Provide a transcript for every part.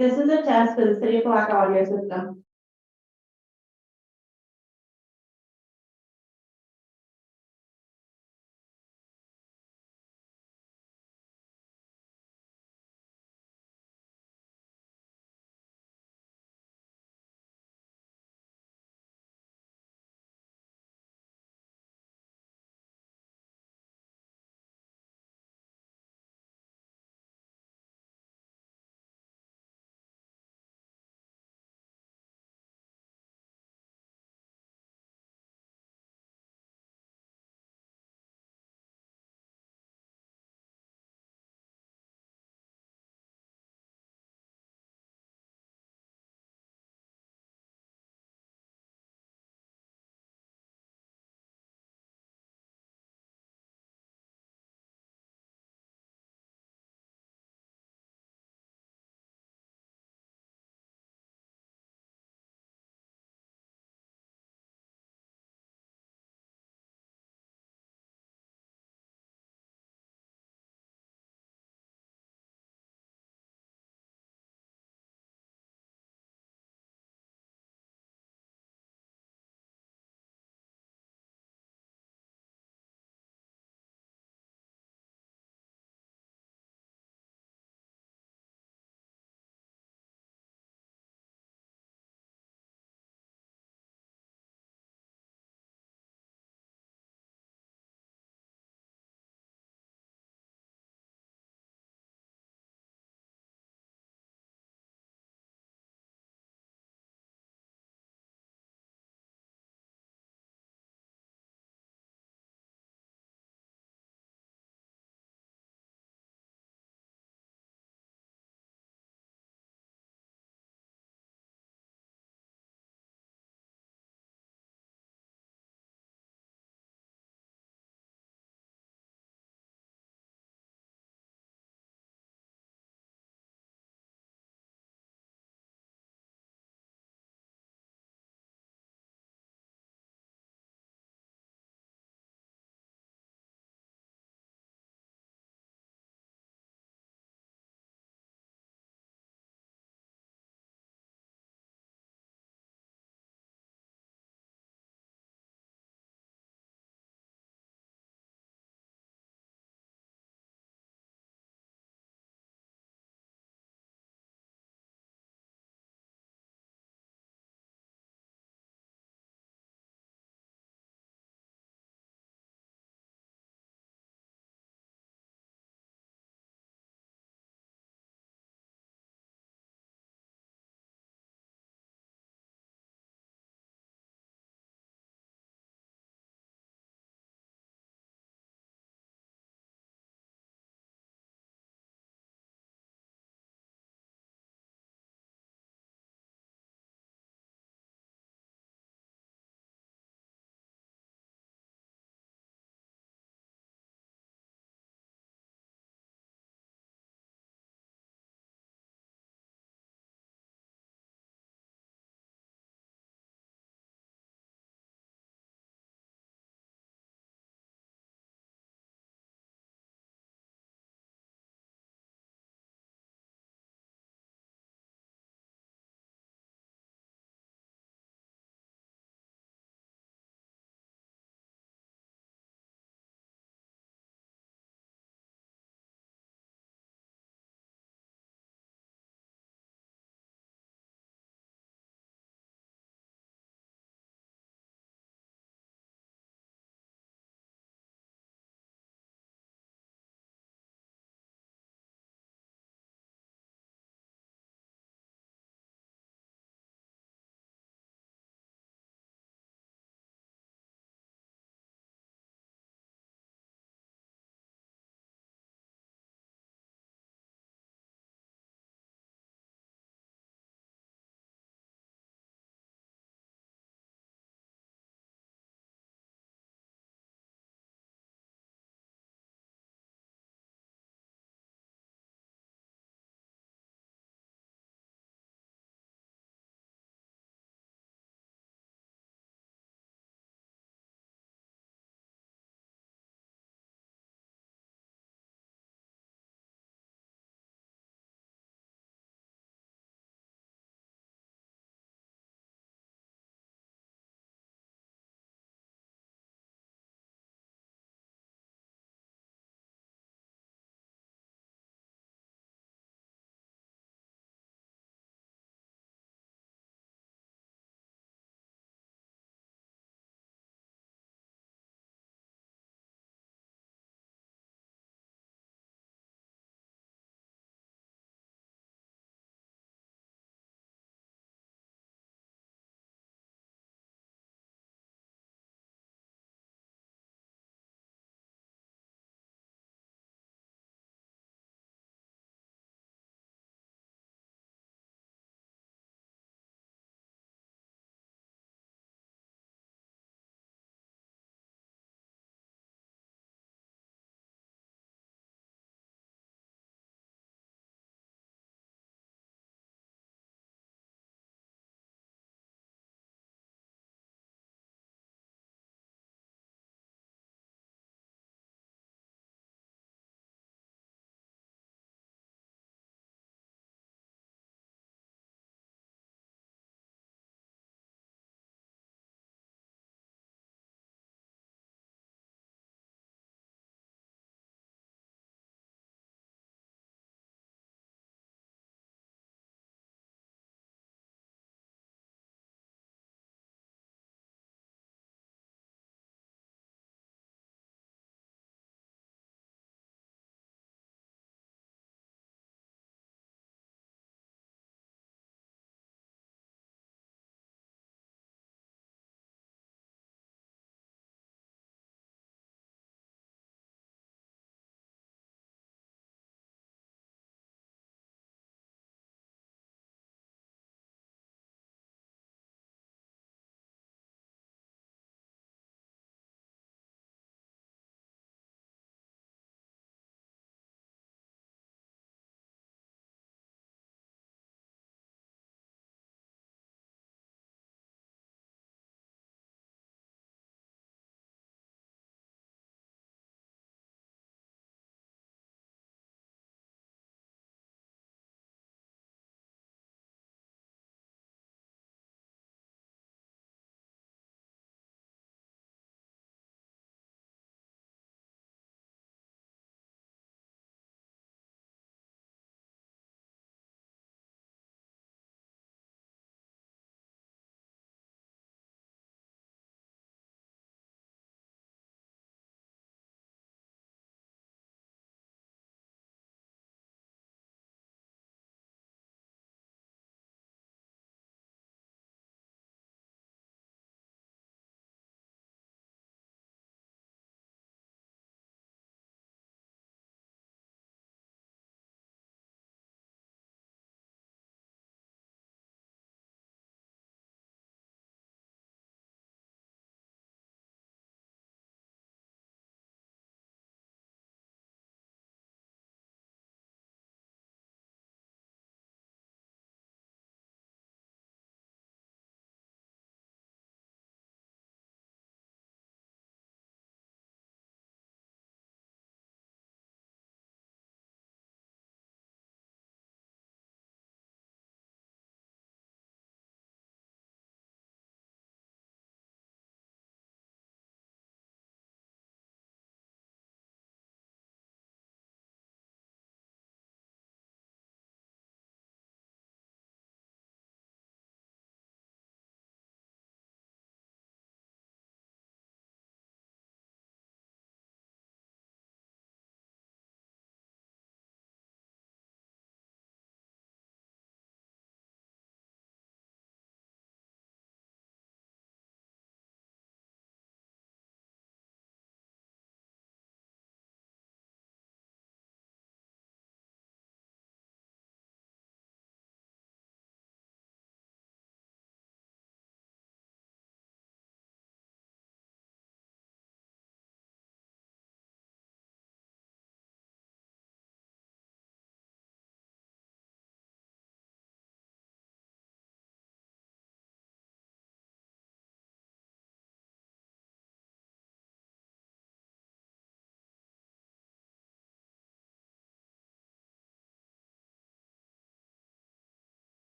This is a test for the City of Palatka audio system.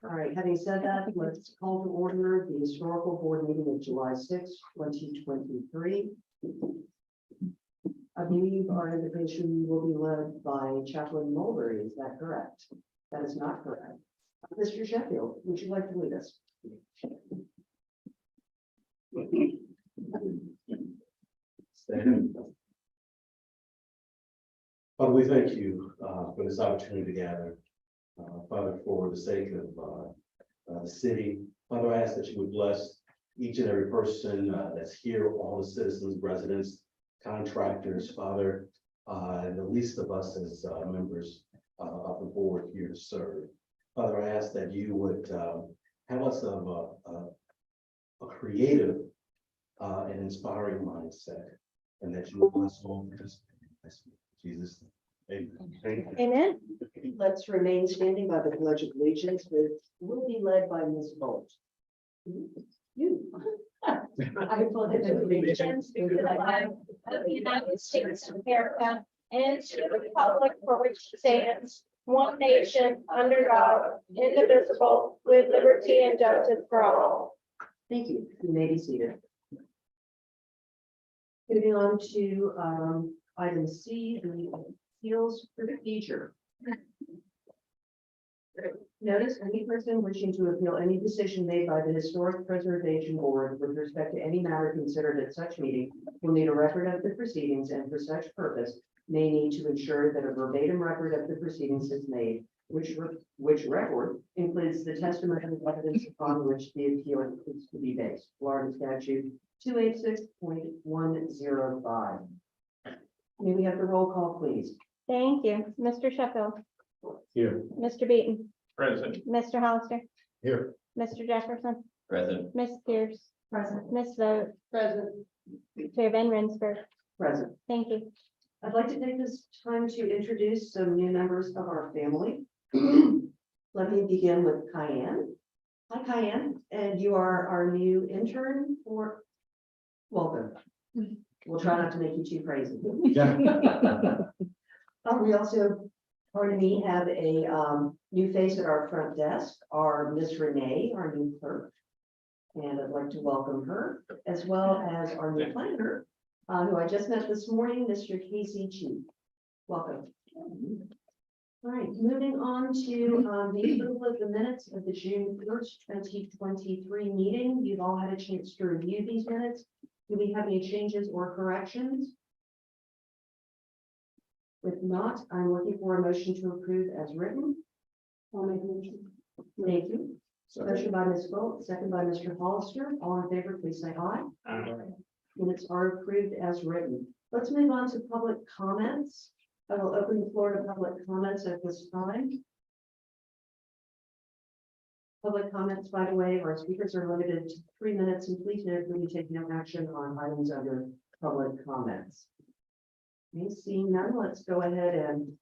All right, having said that, let's call to order the historical board meeting of July 6, 2023. I believe our invitation will be led by Chaplain Mulberry. Is that correct? That is not correct. Mr. Sheffield, would you like to lead us? Stand. Father, we thank you for this opportunity to gather. Father, for the sake of the city, Father, I ask that you would bless each and every person that's here, all the citizens, residents, contractors, Father, and the least of us as members of the board here to serve. Father, I ask that you would have us of a creative and inspiring mindset, and that you will bless all participants. Jesus. Amen. Amen. Let's remain standing by the Pledge of Allegiance, which will be led by Ms. Bolt. You. I pledge allegiance to the flag of the United States of America and to the republic for which it stands, one nation, under God, indivisible, with liberty and justice for all. Thank you. You may be seated. Moving on to item C, the appeals procedure. Notice any person wishing to appeal any decision made by the Historic Preservation Board with respect to any matter considered at such meeting will need a record of the proceedings, and for such purpose may need to ensure that a verbatim record of the proceedings is made, which record includes the testimony and evidence upon which the appeal is to be based. Florida Statute 286.105. May we have the roll call, please? Thank you. Mr. Sheffield, Here. Mr. Beaton, Present. Mr. Hollister, Here. Mr. Jefferson, Present. Ms. Pierce, Present. Ms. Vogt, Present. Chair Van Rensburg. Present. Thank you. I'd like to take this time to introduce some new members of our family. Let me begin with Cayenne. Hi, Cayenne, and you are our new intern for, welcome. We'll try not to make you too crazy. We also, pardon me, have a new face at our front desk, our Miss Renee, our new clerk. And I'd like to welcome her, as well as our new planner, who I just met this morning, Mr. Casey Chief. Welcome. All right, moving on to the approval of the minutes of the June 1st, 2023 meeting. You've all had a chance to review these minutes. Do we have any changes or corrections? If not, I'm looking for a motion to approve as written. I'll make a motion. Thank you. Motion by Ms. Bolt, second by Mr. Hollister. All in favor, please say aye. Aye. Minutes are approved as written. Let's move on to public comments. I will open the floor to public comments at this time. Public comments, by the way, our speakers are limited to 3 minutes, and please note that we take no action on items under public comments. Okay, seeing none, let's go ahead and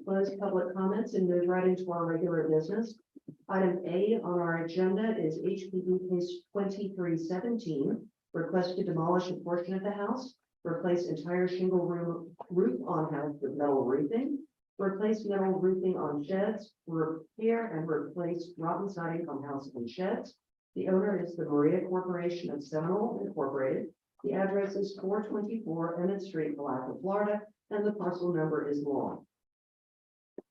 close public comments and move right into our regular business. Item A on our agenda is HPD case 2317, request to demolish a portion of the house, replace entire shingle roof on house with metal roofing, replace metal roofing on sheds, repair and replace rotten siding on house and sheds. The owner is the Maria Corporation of Seminole Incorporated. The address is 424 Emmett Street, Palatka, Florida, and the parcel number is long.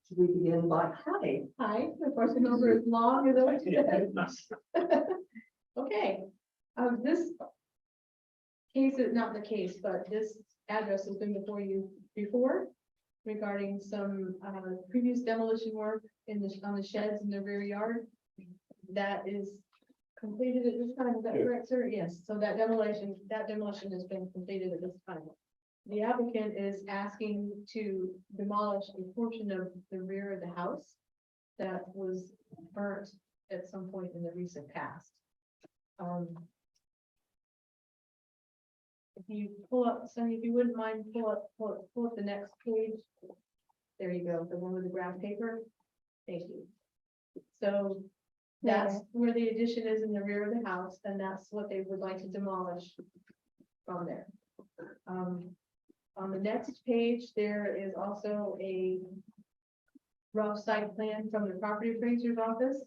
Should we begin by hi? Hi, the parcel number is long, is that what you said? Okay, this case is not the case, but this address has been before you before regarding some previous demolition work on the sheds in the rear yard. That is completed at this time, is that correct, sir? Yes, so that demolition has been completed at this time. The applicant is asking to demolish a portion of the rear of the house that was burnt at some point in the recent past. If you pull up, Sonny, if you wouldn't mind, pull up the next page. There you go, the one with the graph paper. Thank you. So that's where the addition is in the rear of the house, and that's what they would like to demolish from there. On the next page, there is also a rough site plan from the property appraiser's office.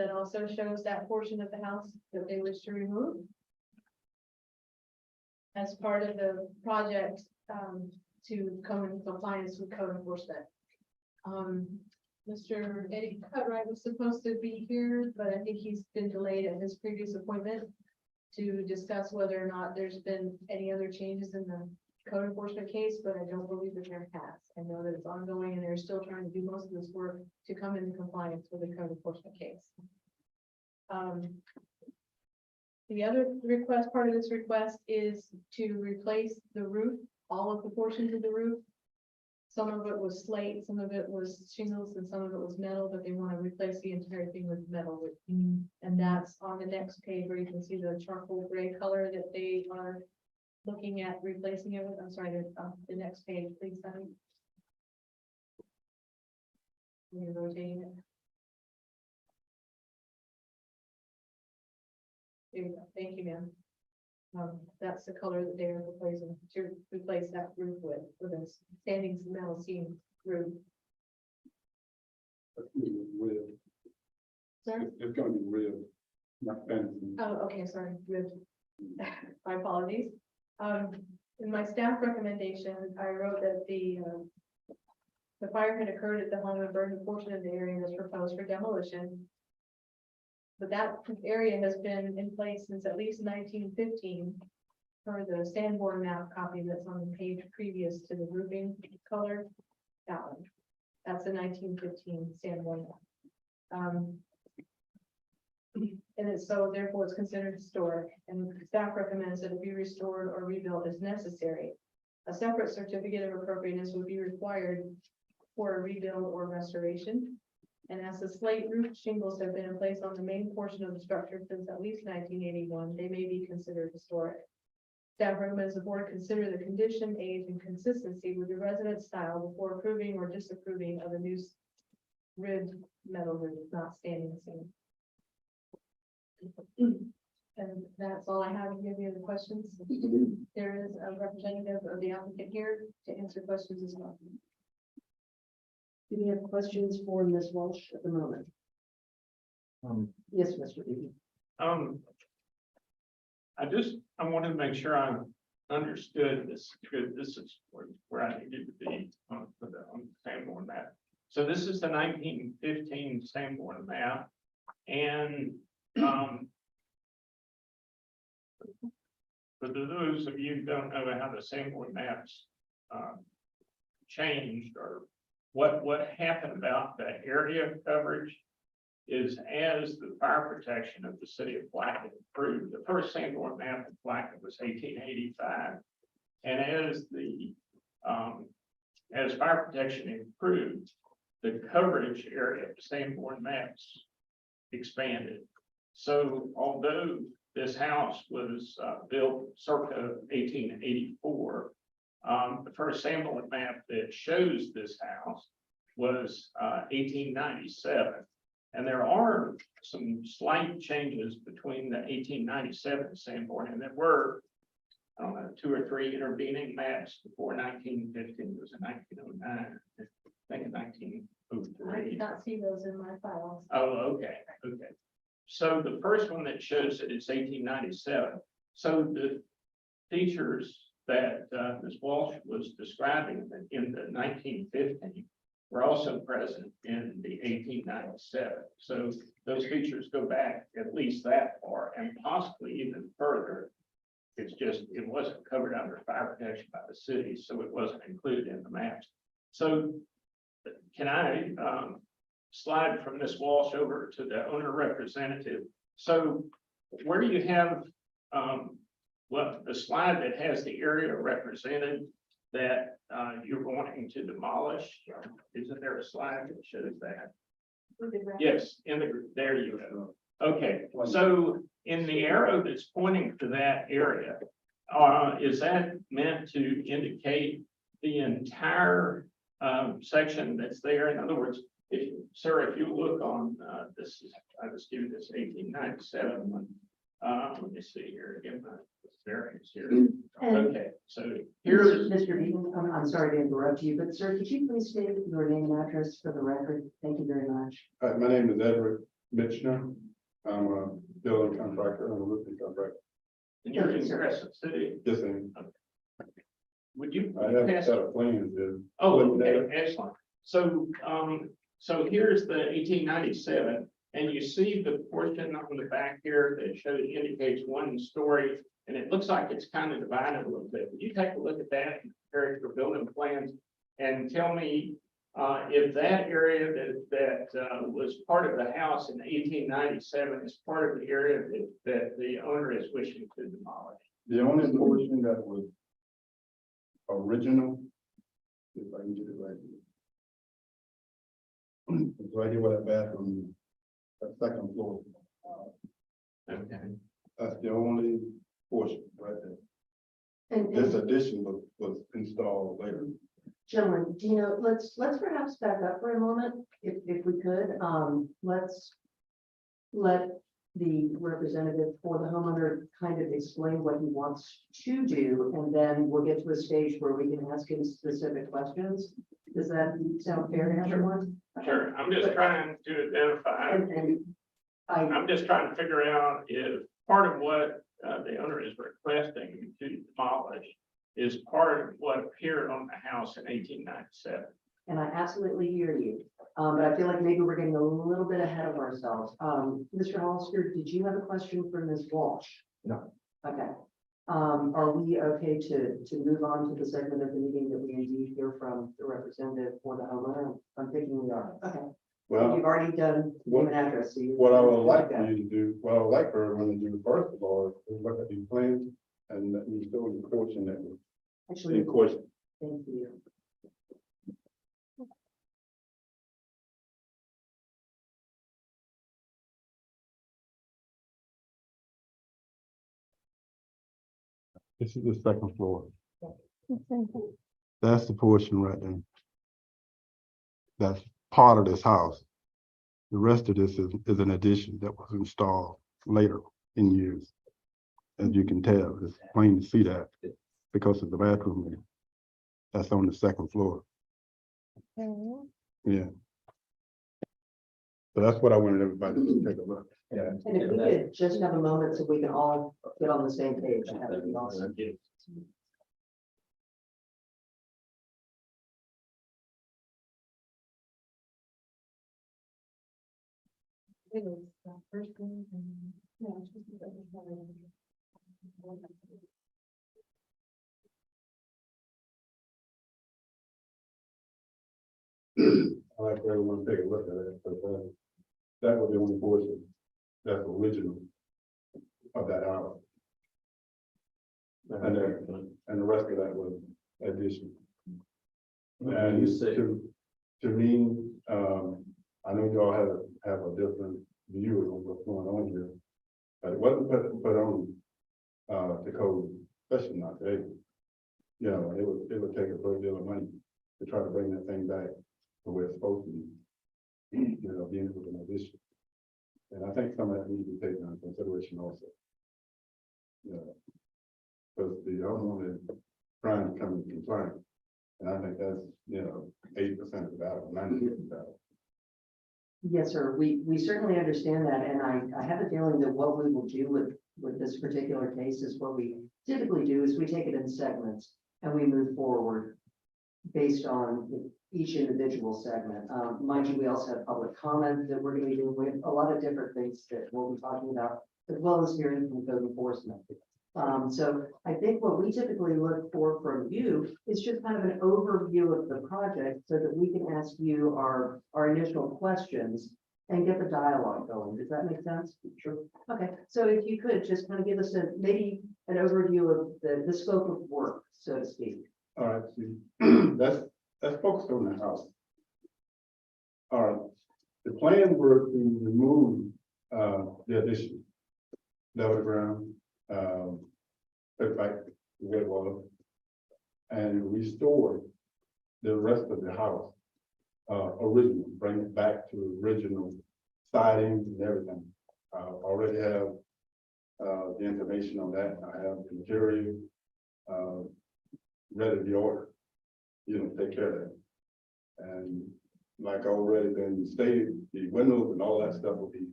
that also shows that portion of the house that they wish to remove as part of the project, to come in compliance with code enforcement. Mr. Eddie Cutright was supposed to be here, but I think he's been delayed at his previous appointment to discuss whether or not there's been any other changes in the code enforcement case, but I don't believe that there has. I know that it's ongoing and they're still trying to do most of this work to come into compliance with the code enforcement case. The other request, part of this request is to replace the roof, all of the portions of the roof. Some of it was slate, some of it was shingles, and some of it was metal, but they want to replace the entire thing with metal. And that's on the next page where you can see the charcoal gray color that they are looking at replacing it with. I'm sorry, the next page, please, Sunny. You're rotating it. There you go. Thank you, ma'am. That's the color that they're proposing to replace that roof with a standing metal seam roof. Sorry? It's gonna be real, not fancy. Oh, okay, sorry, good. My apologies. In my staff recommendation, I wrote that the fire had occurred at the home and burned a portion of the area that's proposed for demolition. But that area has been in place since at least 1915 per the Sanborn map copy that's on the page previous to the roofing color. That one. That's the 1915 Sanborn map. And it's so therefore it's considered historic, and staff recommends that it be restored or rebuilt as necessary. A separate certificate of appropriateness would be required for a rebuild or restoration. And as the slate roof shingles have been in place on the main portion of the structure since at least 1981, they may be considered historic. Staff recommends the board consider the condition, age, and consistency with the resident style before approving or disapproving of a new ribbed metal roof, not standing seam. And that's all I have. Do you have any other questions? There is a representative of the applicant here to answer questions as well. Do we have questions for Ms. Walsh at the moment? Yes, Mr. Beebe. I wanted to make sure I understood this, because this is where I needed to be on the Sanborn map. So this is the 1915 Sanborn map, and for those of you who don't know how the Sanborn maps changed, or what happened about the area coverage is, as the fire protection of the city of Palatka improved. The first Sanborn map of Palatka was 1885, and as fire protection improved, the coverage area of the Sanborn maps expanded. So although this house was built circa 1884, the first Sanborn map that shows this house was 1897. And there are some slight changes between the 1897 Sanborn, and there were, I don't know, 2 or 3 intervening maps before 1915. It was in 1909, I think in 1903. I did not see those in my files. Oh, okay, okay. So the first one that shows it is 1897. So the features that Ms. Walsh was describing in the 1915 were also present in the 1897. So those features go back at least that far, and possibly even further. It's just, it wasn't covered under fire protection by the city, so it wasn't included in the maps. So can I slide from Ms. Walsh over to the owner representative? So where do you have the slide that has the area represented that you're wanting to demolish? Isn't there a slide that shows that? Yes, there you go. Okay, so in the arrow that's pointing to that area, is that meant to indicate the entire section that's there? In other words, if you look on this, I was doing this 1897 one. Let me see here, get my variance here. Okay, so here's Mr. Beebe, I'm sorry to interrupt you, but sir, could you please state your name and address for the record? Thank you very much. My name is Edward Mitchner. I'm a building contractor and a roofing contractor. And you're in Crescent City. Just saying, Would you? I have a pass- set of plans there. Oh, okay, excellent. So, so here's the 1897, and you see the portion on the back here that shows, indicates one story, and it looks like it's kind of divided a little bit. Would you take a look at that and compare it to building plans and tell me if that area that was part of the house in 1897 is part of the area that the owner is wishing to demolish? The only portion that was original, if I can get it right here. It's right here where that bathroom, is, that second floor. Okay. That's the only portion right there. And This addition was installed later. gentlemen, do you know, let's perhaps back up for a moment, if we could, let's let the representative for the homeowner kind of explain what he wants to do, and then we'll get to a stage where we can ask him specific questions. Does that sound fair to everyone? Sure, I'm just trying to identify, And I'm just trying to figure out if part of what the owner is requesting to demolish is part of what appeared on the house in 1897. I absolutely hear you, but I feel like maybe we're getting a little bit ahead of ourselves. Mr. Hollister, did you have a question for Ms. Walsh? No. Okay. Are we okay to move on to the segment of the meeting that we indeed hear from the representative for the homeowner? I'm thinking we are. Okay. Well, You've already done name and address. So what I would like for you to do, what I would like for everyone to do first of all, is look at these plans and let me show you the portion that was Actually, in question. thank you. This is the second floor. That's the portion right there. That's part of this house. The rest of this is an addition that was installed later in years. As you can tell, it's plain to see that because of the bathroom there. That's on the second floor. Yeah. So that's what I wanted everybody to take a look. Yeah. And if we could just have a moment so we can all get on the same page. That would be awesome. I like for everyone to take a look at it, but that was the only portion that's original of that house. And the rest of that was addition. And to me, I know y'all have a different view of what's going on here. But it wasn't put on the code, especially not today. You know, it would take a great deal of money to try to bring that thing back to where it's supposed to be. You know, being with an addition. And I think some of that needs to be taken into consideration also. Yeah. Because the homeowner is trying to come in compliance. And I think that's, 80% of the battle, 90% of the battle. Yes, sir. We certainly understand that. And I have a feeling that what we will do with this particular case is what we typically do is we take it in segments and we move forward based on each individual segment. Mind you, we also have public comment that we're going to be doing with a lot of different things that we'll be talking about, as well as hearing from code enforcement. So I think what we typically look for from you is just kind of an overview of the project so that we can ask you our initial questions and get the dialogue going. Does that make sense? Sure. Okay, so if you could just kind of give us maybe an overview of the scope of work, so to speak. All right, see, that's focused on the house. All right, the plan were to remove the addition, level the ground, put back the wet water, and restore the rest of the house original, bring it back to original siding and everything. I already have the information on that. I have the material ready to be ordered. Take care of that. And like already been stated, the windows and all that stuff will be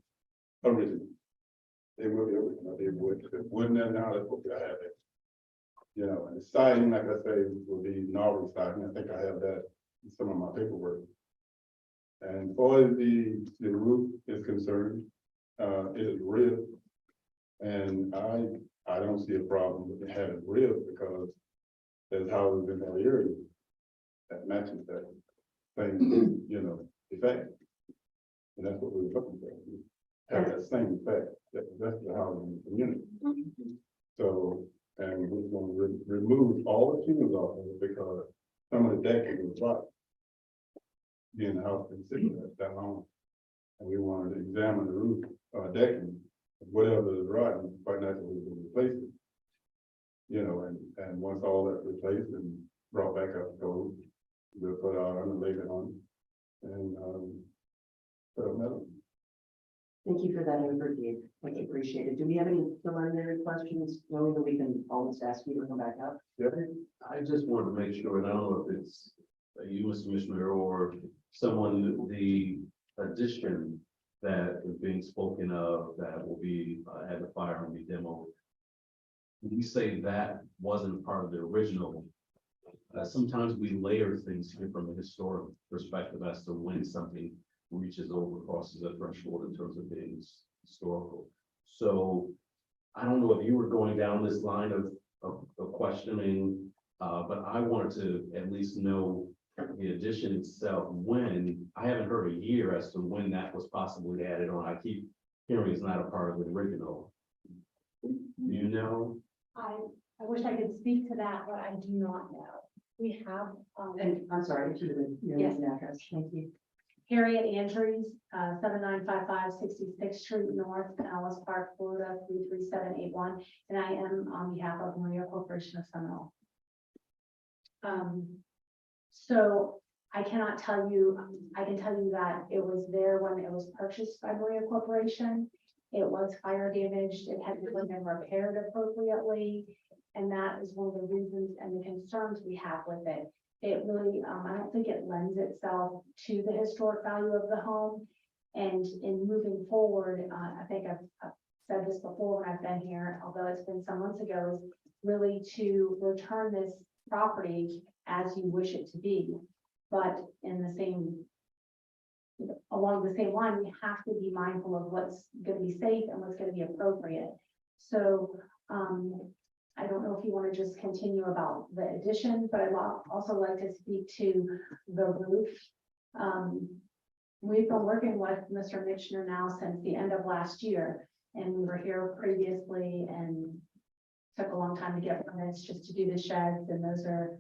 original. They will be original, they would, if it wouldn't have now, that's what I have it. You know, and the siding, like I say, will be Norway siding, I think I have that in some of my paperwork. And far as the roof is concerned, it is ribbed. And I don't see a problem with having it ribbed because there's houses in that area that matches that same, you know, effect. And that's what we're looking for, have that same effect, that's the housing community. So, and we're going to remove all the shingles off of it because some of the decking was rotten. Being the house been sitting there that long. And we wanted to examine the roof, decking, whatever is rotten, quite naturally we'll replace it. You know, and once all that's replaced and brought back up to code, we'll put our underlayment on and, put a metal. Thank you for that overview. Much appreciated. Do we have any preliminary questions, knowing that we can always ask you to come back up? I just wanted to make sure, and I don't know if it's you, Mr. Commissioner, or someone, the addition that is being spoken of that will be, had the fire and be demoed. Did you say that wasn't part of the original? Sometimes we layer things here from a historic perspective as to when something reaches over, crosses a threshold in terms of being historical. So I don't know if you were going down this line of questioning, but I wanted to at least know the addition itself, when, I haven't heard a year as to when that was possibly added on. I keep hearing it's not a part of the original. Do you know? I wish I could speak to that, but I do not know. We have, And I'm sorry, I should have been, your name and address. Thank you. Harriet Andrews, 7955 66th Street North, Alice Park, Florida, 33781. And I am on behalf of Maria Corporation of Seminole. So I cannot tell you, I can tell you that it was there when it was purchased by Maria Corporation. It was fire damaged, it had been repaired appropriately. And that is one of the reasons and the concerns we have with it. It really, I don't think it lends itself to the historic value of the home. And in moving forward, I think I've said this before when I've been here, although it's been some months ago, is really to return this property as you wish it to be. But in the same, along the same line, we have to be mindful of what's going to be safe and what's going to be appropriate. So, I don't know if you want to just continue about the addition, but I'd also like to speak to the roof. We've been working with Mr. Mitchner now since the end of last year, and we were here previously and took a long time to get permits just to do the sheds, and those are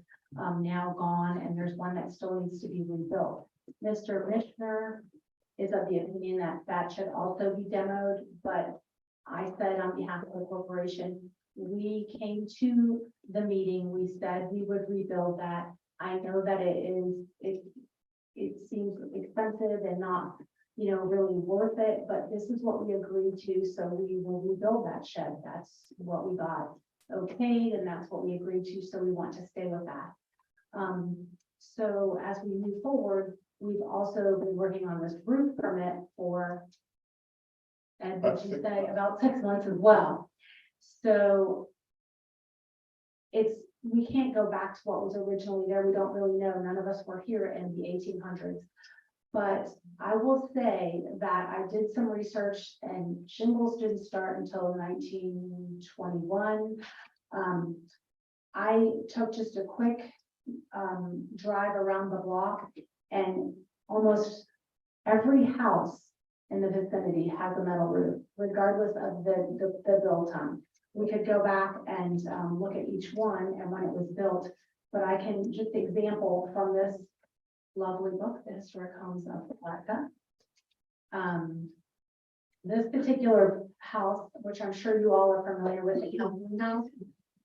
now gone, and there's one that still needs to be rebuilt. Mr. Mitchner is of the opinion that that should also be demoed, but I said on behalf of the corporation, we came to the meeting, we said we would rebuild that. I know that it seems expensive and not, you know, really worth it, but this is what we agreed to, so we will rebuild that shed. That's what we got okayed, and that's what we agreed to, so we want to stay with that. So as we move forward, we've also been working on this roof permit for, and what you say, about 6 months as well. So we can't go back to what was originally there. We don't really know. None of us were here in the 1800s. But I will say that I did some research, and shingles didn't start until 1921. I took just a quick drive around the block, and almost every house in the vicinity has a metal roof, regardless of the build time. We could go back and look at each one and when it was built, but I can just example from this lovely book, The Historic Homes of Palatka. This particular house, which I'm sure you all are familiar with, the Calhoun House,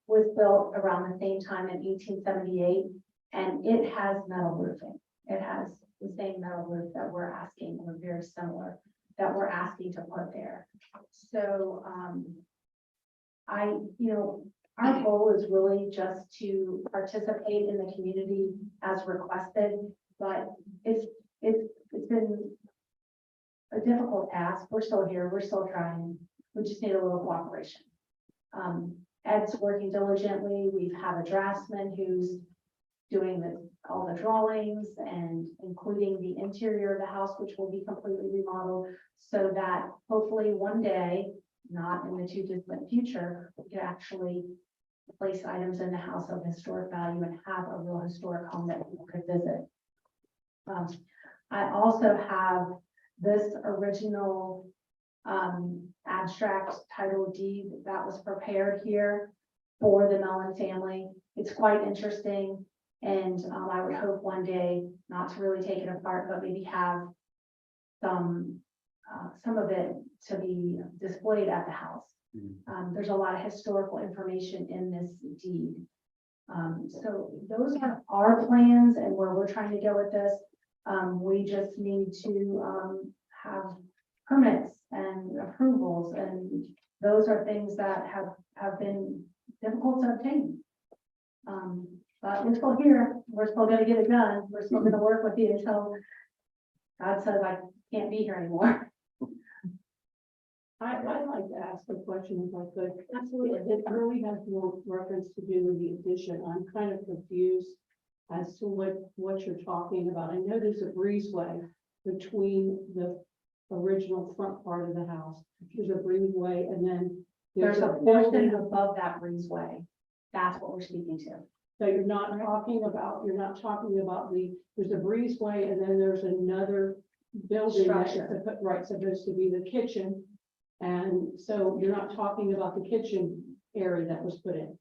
was built around the same time in 1878, and it has metal roofing. It has the same metal roof that we're asking, or very similar, that we're asking to put there. So, our goal is really just to participate in the community as requested, but it's been a difficult task. We're still here. We're still trying. We just need a little cooperation. Ed's working diligently. We have a draftsman who's doing all the drawings and including the interior of the house, which will be completely remodeled, so that hopefully one day, not in the too distant future, we could actually place items in the house of historic value and have a real historic home that people could visit. I also have this original abstract title deed that was prepared here for the Mellon family. It's quite interesting. And I would hope one day not to really take it apart, but maybe have some of it to be displayed at the house. There's a lot of historical information in this deed. So those are our plans and where we're trying to go with this. We just need to have permits and approvals, and those are things that have been difficult to obtain. But we're still here. We're still gonna get it done. We're still gonna work with you until God says I can't be here anymore. I'd like to ask a question if I could. Absolutely. It really has more reference to do with the addition. I'm kind of confused as to what you're talking about. I know there's a breezeway between the original front part of the house. There's a breezeway and then There's a portion building. above that breezeway. That's what we're speaking to. So you're not talking about there's a breezeway and then there's another building that is Structure. supposed to be the kitchen. And so you're not talking about the kitchen area that was put in.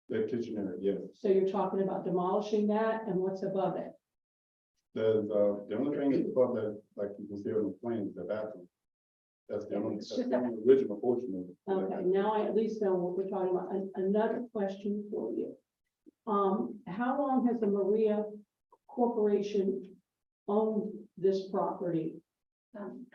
The kitchen area, yes. So you're talking about demolishing that and what's above it? The only thing is above that, like you can see on the plan, is the bathroom. That's the only, It's that's just the only original portion of it. Okay, now I at least know what we're talking about. Another question for you. How long has the Maria Corporation owned this property?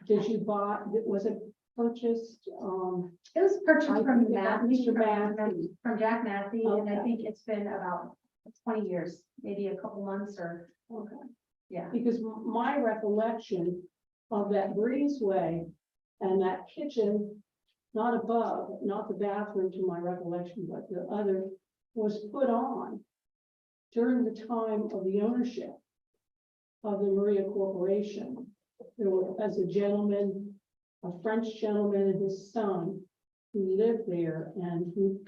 Did you buy, was it purchased? It was purchased I from think about Matthew, Mr. Massey. from Jack Matthew, and I Okay. think it's been about 20 years, maybe a couple months or, Okay. yeah. Because my recollection of that breezeway and that kitchen, not above, not the bathroom to my recollection, but the other, was put on during the time of the ownership of the Maria Corporation. There was, as a gentleman, a French gentleman and his son who lived there and who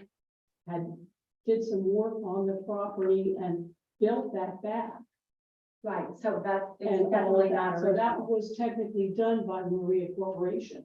did some work on the property and built that back. Right, so that is And all definitely of not that, so that original, was technically done by the Maria Corporation.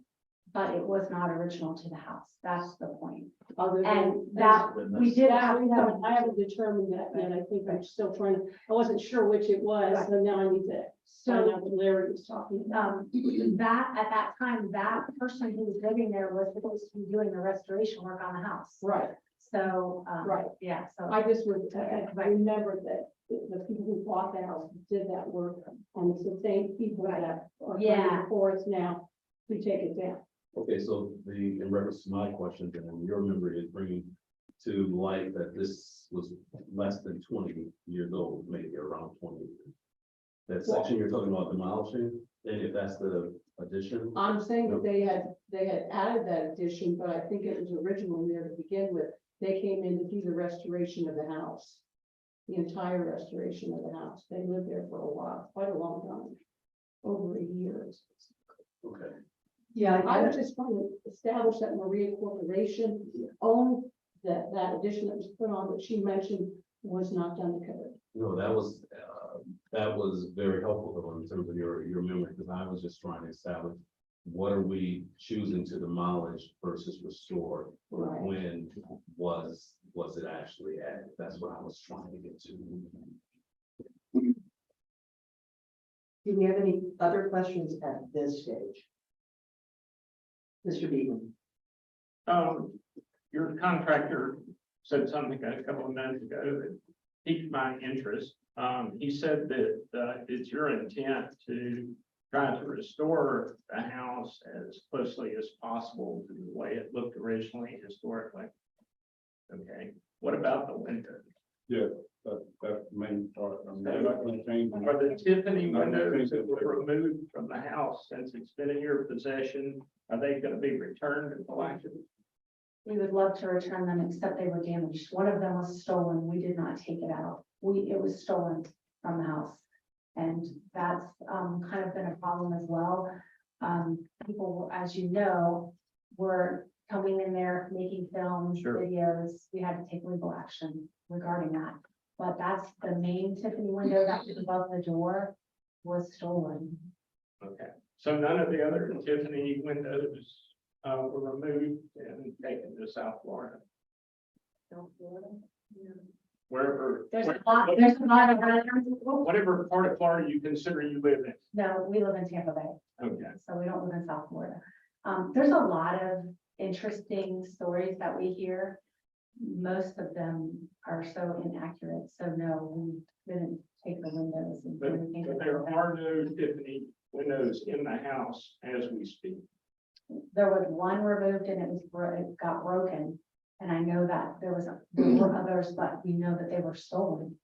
but it was not original to the house. That's the point. Other than And that, we did have some. I haven't determined that yet. I think I'm still trying to, I wasn't sure which it was, Right. so now I need to find So, out what Larry was talking about. that, at that time, that person who was living there was supposed to be doing the restoration work on the house. Right, So, Right. yeah, so. I just would, I remember that the people who bought the house did that work, and it's the same people that are Yeah. coming before us now to take it down. Okay, so in reference to my question, then your memory is bringing to light that this was less than 20 years old, maybe around 20. That section you're talking about demolishing, and if that's the addition, I'm saying that they had added that addition, but I think it was originally there to begin with. They came in to do the restoration of the house. The entire restoration of the house. They lived there for a while, quite a long time, over a year. okay. Yeah, I was just trying to establish that Maria Corporation owned that addition that was put on, that she mentioned was not done to code. No, that was very helpful though, in terms of your memory, because I was just trying to establish what are we choosing to demolish versus restore? Right. When was it actually added? That's what I was trying to get to. do we have any other questions at this stage? Mr. Beaton? Your contractor said something a couple of minutes ago that piqued my interest. He said that it's your intent to try to restore the house as closely as possible to the way it looked originally historically. Okay, what about the windows? Yeah, That's the main part. I'm not gonna change. Are the Tiffany windows that were removed from the house since it's been in your possession, are they gonna be returned to Palatka? We would love to return them, except they were damaged. One of them was stolen. We did not take it out. It was stolen from the house. And that's, kind of been a problem as well. People, as you know, were coming in there, making films, Sure. videos. We had to take legal action regarding that. But that's the main Tiffany window that was above the door was stolen. Okay, so none of the other Tiffany windows were removed and taken to South Florida, wherever. There's a lot of residents. Whatever part of Florida you consider you live in. No, we live in Tampa Bay. Okay. So we don't live in South Florida. There's a lot of interesting stories that we hear. Most of them are so inaccurate, so no, we didn't take the windows and do anything. But there are no Tiffany windows in the house as we speak. There was one removed and it got broken. And I know that there were others, but we know that they were stolen.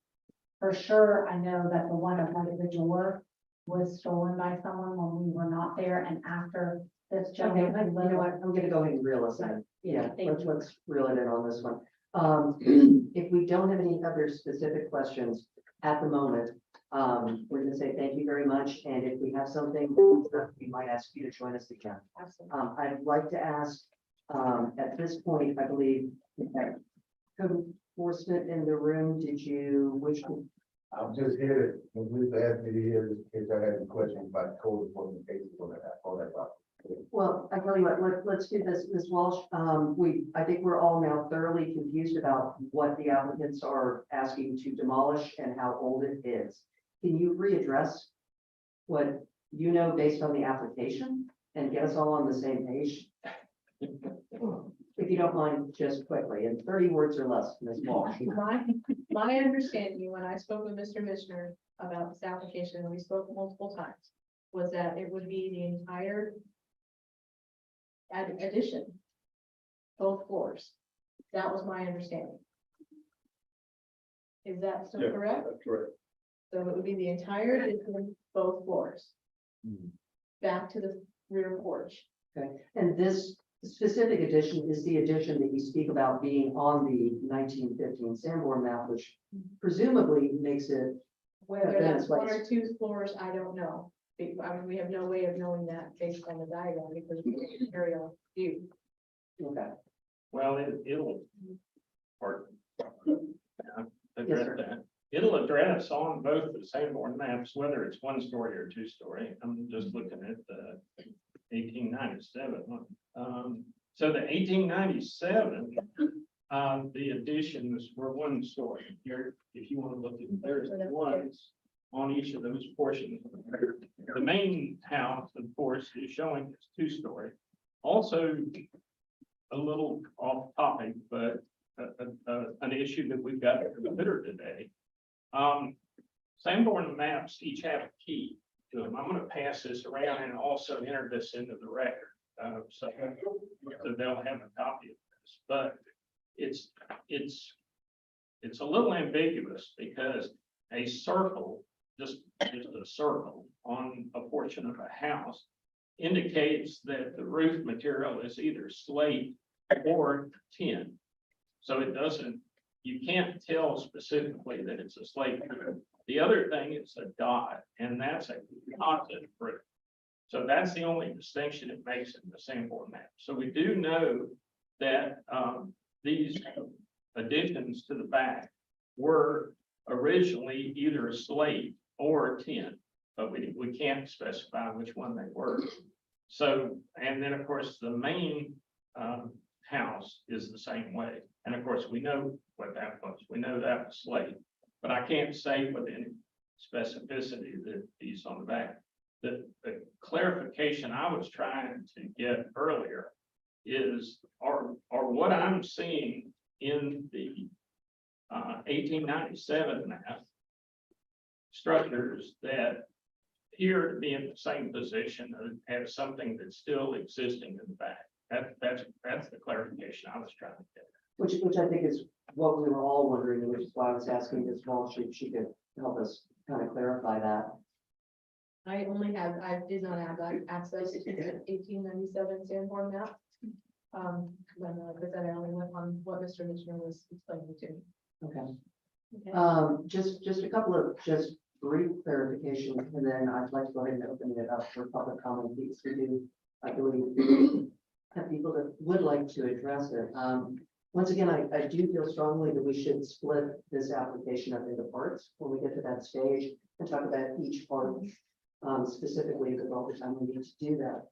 For sure, I know that the one above the door was stolen by someone when we were not there and after this Okay, gentleman. you know what, I'm gonna go ahead and reel us in. Yeah, Thank you. let's reel it in on this one. If we don't have any other specific questions at the moment, we're gonna say thank you very much, and if we have something, we might ask you to join us again. Absolutely. I'd like to ask, at this point, I believe, code enforcement in the room, did you wish to? I'm just here, when Lisa asked me to hear, just in case I had any questions about code enforcement cases on that, all that about. Well, I tell you what, let's do this, Ms. Walsh. I think we're all now thoroughly confused about what the applicants are asking to demolish and how old it is. Can you readdress what you know based on the application and get us all on the same page? If you don't mind, just quickly, in 30 words or less, Ms. Walsh. My understanding, when I spoke with Mr. Mishner about this application, and we spoke multiple times, was that it would be the entire addition, both floors. That was my understanding. Is that still Yeah. correct? That's correct. So it would be the entire addition, both floors. Back to the rear porch. Okay, and this specific addition is the addition that you speak about being on the 1915 Sanborn map, which presumably makes it. Whether Yeah, that's one or place. two floors, I don't know. I mean, we have no way of knowing that based on the diagram because we have an aerial view. Okay. Well, it'll, or, Yes, address sir. that. It'll address on both the Sanborn maps, whether it's 1-story or 2-story. I'm just looking at the 1897 one. So the 1897, the additions were 1-story. Here, if you want to look at, there's ones on each of those portions. The main house, of course, is showing it's 2-story. Also, a little off topic, but an issue that we've got to consider today. Sanborn maps each have a key to them. I'm going to pass this around and also enter this into the record. So they'll have a copy of this, but it's a little ambiguous because a circle, just a circle on a portion of a house indicates that the roof material is either slate or tin. So it doesn't, you can't tell specifically that it's a slate roof. The other thing is a dot, and that's a composite roof. So that's the only distinction it makes in the Sanborn map. So we do know that these additions to the back were originally either slate or tin, but we can't specify which one they were. So, and then of course, the main house is the same way. And of course, we know what that was. We know that was slate, but I can't say with any specificity that these on the back. The clarification I was trying to get earlier is, are what I'm seeing in the 1897 map structures that appear to be in the same position as something that's still existing in the back. That's the clarification I was trying to get. Which I think is what we were all wondering, which is why I was asking Ms. Walsh if she could help us kind of clarify that. I did not have that access to the 1897 Sanborn map. Because I only went on what Mr. Mitchell was explaining to me. Okay. Okay. Just a couple of just brief clarifications, and then I'd like to go ahead and open it up for public comment, because we do, I believe, have people that would like to address it. Once again, I do feel strongly that we should split this application up into parts when we get to that stage and talk about each part specifically, because all the time we need to do that.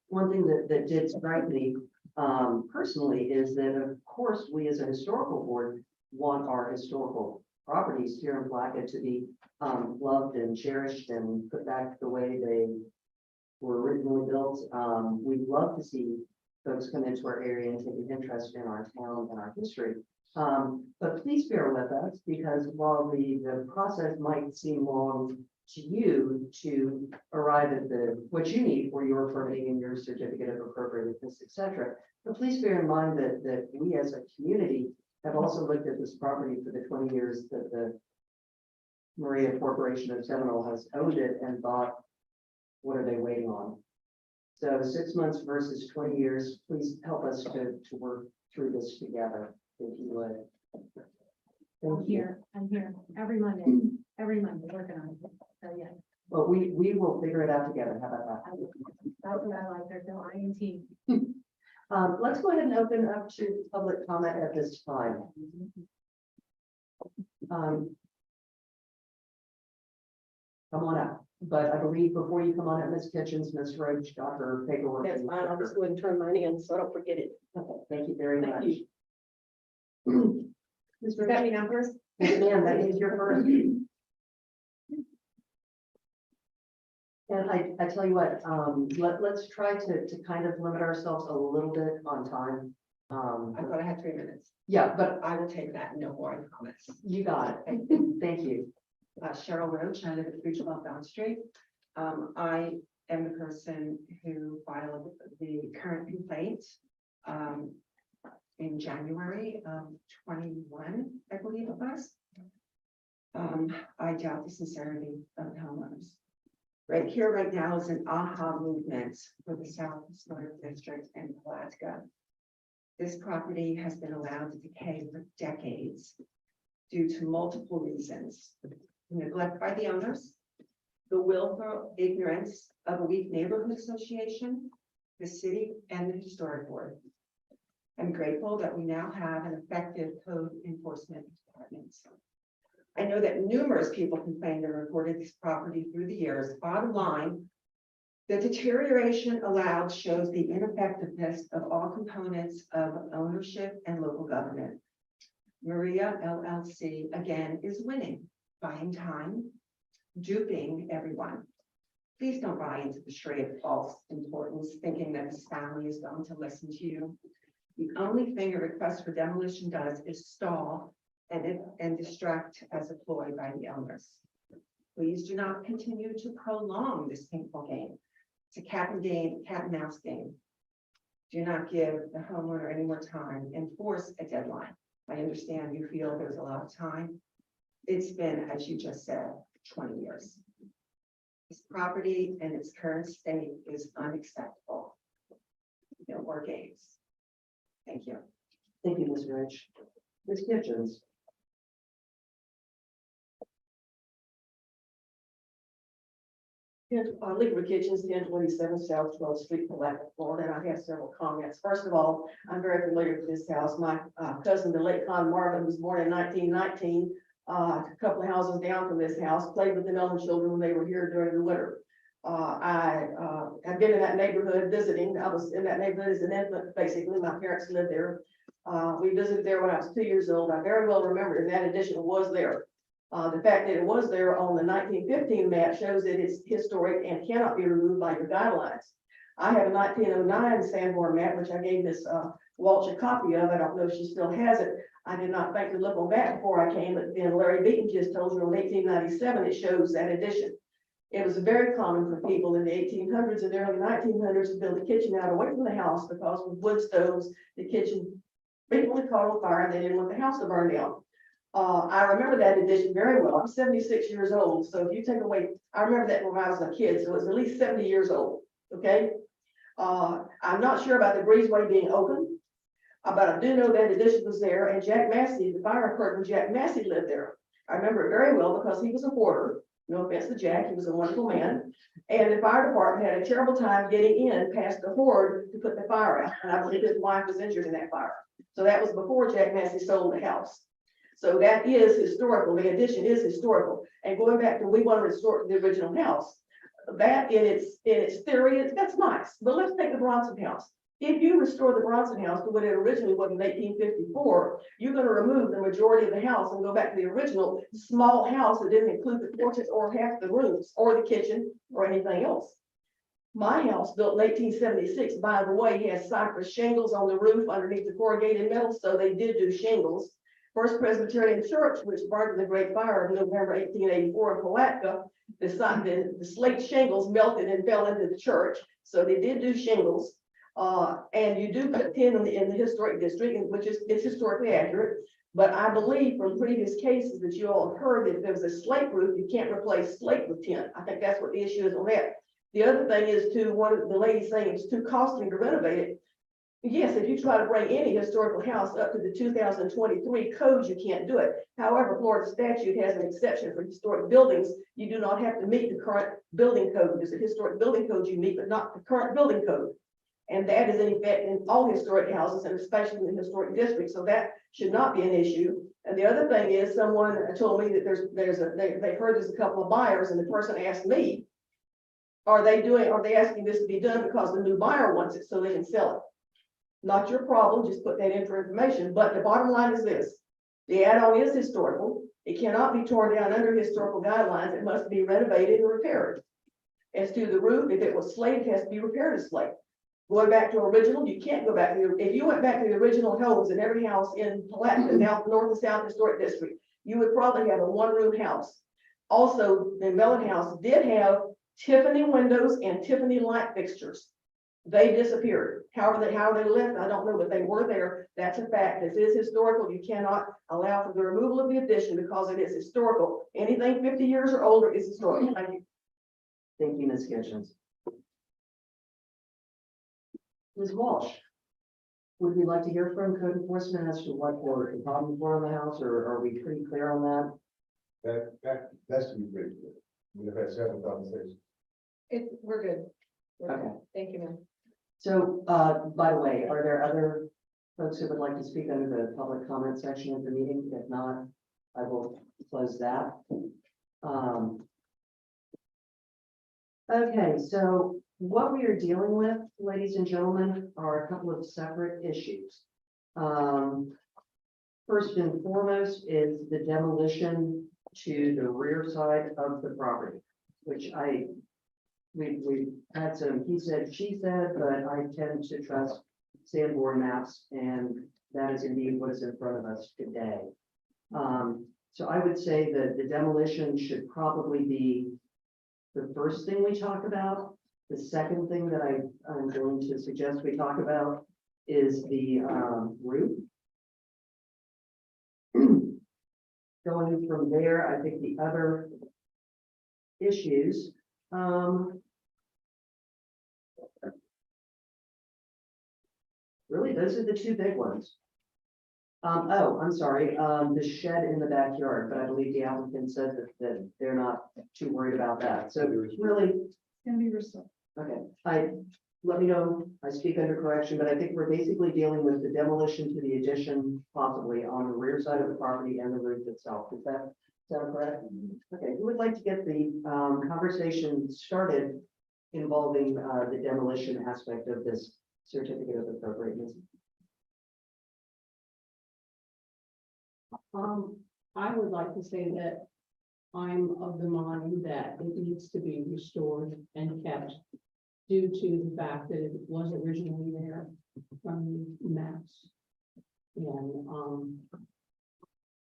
One thing that did strike me personally is that, of course, we as a historical board want our historical properties here in Palatka to be loved and cherished and put back the way they were originally built. We'd love to see folks come into our area and take an interest in our town and our history. But please bear with us, because while the process might seem long to you to arrive at what you need for your permitting and your certificate of appropriateness, et cetera. But please bear in mind that we as a community have also looked at this property for the 20 years that the Maria Corporation of Seminole has owned it and thought, what are they waiting on? So 6 months versus 20 years, please help us to work through this together, if you would. I'm here every Monday working on it. So yeah, Well, we will figure it out together. How about that? that's what I like. There's no INT. Let's go ahead and open up to public comment at this time. Come on up, but I believe before you come on up, Ms. Kitchens, Ms. Roach got her paperwork. That's fine. I'll just go ahead and turn mine in, so I don't forget it. Okay, thank you very Thank much. you. Ms. Does Roach, that mean I'm first? ma'am, that is your first. And I tell you what, let's try to kind of limit ourselves a little bit on time. I thought I had 3 minutes. Yeah, but I will take that, no more comments. you got it. Thank you. Cheryl Roach, I live at 312 Down Street. I am the person who filed the current complaint in January of 21, I believe it was. I doubt the sincerity of the homeowners. Right here, right now is an aha movement for the South Historic District and Palatka. This property has been allowed to decay for decades due to multiple reasons. Neglect by the owners, the willful ignorance of a weak neighborhood association, the city, and the historic board. I'm grateful that we now have an effective code enforcement department. I know that numerous people complained and reported this property through the years. Bottom line, the deterioration allowed shows the ineffectiveness of all components of ownership and local government. Maria LLC again is winning, buying time, duping everyone. Please don't buy into the charade of false importance, thinking that this family is going to listen to you. The only thing a request for demolition does is stall and distract as a ploy by the owners. Please do not continue to prolong this painful game. It's a cat and mouse game. Do not give the homeowner any more time and force a deadline. I understand you feel there's a lot of time. It's been, as you just said, 20 years. This property in its current state is unacceptable. No more games. Thank you. Thank you, Ms. Rich. Ms. Kitchens. Liquid Kitchens, 1027 South 12th Street, Palatka, Florida, and I have several comments. First of all, I'm very familiar with this house. My cousin, the late Con Marvin, was born in 1919, a couple of houses down from this house, played with the Mellon children when they were here during the winter. I have been in that neighborhood visiting. I was in that neighborhood as an infant, basically. My parents lived there. We visited there when I was 2 years old. I very well remember, and that addition was there. The fact that it was there on the 1915 map shows that it's historic and cannot be removed by your guidelines. I have a 1909 Sanborn map, which I gave Miss Walsh a copy of. I don't know if she still has it. I did not think to look on that before I came, but then Larry Beaton just told me in 1897 it shows that addition. It was very common for people in the 1800s and the early 1900s to build a kitchen out away from the house because with wood stoves, the kitchen frequently caught on fire, and they didn't want the house to burn down. I remember that addition very well. I'm 76 years old, so if you take away, I remember that when I was a kid, so it was at least 70 years old, okay? I'm not sure about the breezeway being open, but I do know that addition was there, and Jack Massey, the fire occurred when Jack Massey lived there. I remember it very well because he was a porter. No offense to Jack, he was a wonderful man. And the fire department had a terrible time getting in past the horde to put the fire out. And I believe his wife was injured in that fire. So that was before Jack Massey sold the house. So that is historical. The addition is historical. And going back to, we want to restore the original house. That in its theory, that's nice. But let's take the Bronson house. If you restore the Bronson house to what it originally was in 1854, you're going to remove the majority of the house and go back to the original small house that didn't include the porches or half the rooms or the kitchen or anything else. My house, built in 1876, by the way, has cypress shingles on the roof underneath the corrugated metal, so they did do shingles. First Presbyterian Church, which burned in the Great Fire of November 1884 in Palatka, the slate shingles melted and fell into the church, so they did do shingles. And you do put tin in the historic district, which is it's historically accurate. But I believe from previous cases that you all have heard that if there was a slate roof, you can't replace slate with tin. I think that's what the issue is on that. The other thing is to one of the ladies saying it's too costly to renovate it. Yes, if you try to bring any historical house up to the 2023 codes, you can't do it. However, Florida statute has an exception for historic buildings. You do not have to meet the current building code. There's a historic building code you meet, but not the current building code. And that is in effect in all historic houses and especially in the historic district. So that should not be an issue. And the other thing is someone told me that they've heard there's a couple of buyers, and the person asked me, are they asking this to be done because the new buyer wants it so they can sell it? Not your problem, just put that in for information. But the bottom line is this: the add-on is historical. It cannot be torn down under historical guidelines. It must be renovated and repaired. As to the roof, if it was slate, it has to be repaired as slate. Going back to original, you can't go back to if you went back to the original homes in every house in Palatka, North and South Historic District, you would probably have a one-room house. Also, the Mellon House did have Tiffany windows and Tiffany light fixtures. They disappeared. How they left, I don't know, but they were there. That's a fact. This is historical. You cannot allow for the removal of the addition because it is historical. Anything 50 years or older is historical. Thank you. Thank you, Ms. Kitchens. Ms. Walsh, would we like to hear from code enforcement as to what the problems were on the house, or are we pretty clear on that? That's to be pretty good. We have had several conversations. We're good. We're good. Okay. Thank you, ma'am. So, by the way, are there other folks who would like to speak under the public comment section of the meeting? If not, I will close that. Okay, so what we are dealing with, ladies and gentlemen, are a couple of separate issues. First and foremost is the demolition to the rear side of the property, which we've had some he said, she said, but I tend to trust Sanborn maps, and that is indeed what is in front of us today. So I would say that the demolition should probably be the first thing we talk about. The second thing that I'm going to suggest we talk about is the roof. Going from there, I think the other issues, really, those are the two big ones. Oh, I'm sorry, the shed in the backyard, but I believe the applicant said that they're not too worried about that. So really, Can be resolved. okay, let me know, I speak under correction, but I think we're basically dealing with the demolition to the addition, possibly on the rear side of the property and the roof itself. Is that correct? Okay, who would like to get the conversation started involving the demolition aspect of this certificate of appropriateness? I would like to say that I'm of the mind that it needs to be restored and kept due to the fact that it was originally there from the maps. And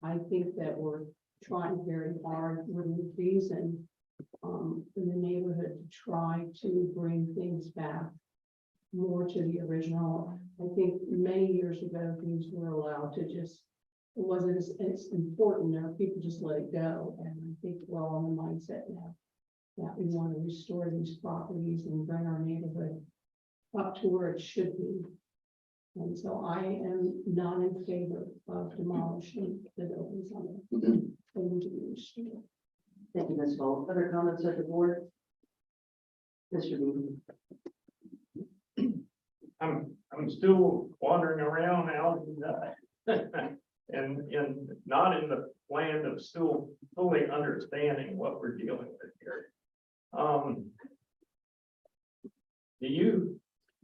I think that we're trying very hard within reason in the neighborhood to try to bring things back more to the original. I think many years ago, things were allowed to just, it wasn't as important, now people just let it go, and I think we're all in the mindset now that we want to restore these properties and bring our neighborhood up to where it should be. And so I am not in favor of demolishing the buildings on it. They need to be restored. Thank you, Ms. Vol. Other comments at the board? Mr. Bean. I'm still wandering around out and not in the land of still fully understanding what we're dealing with here.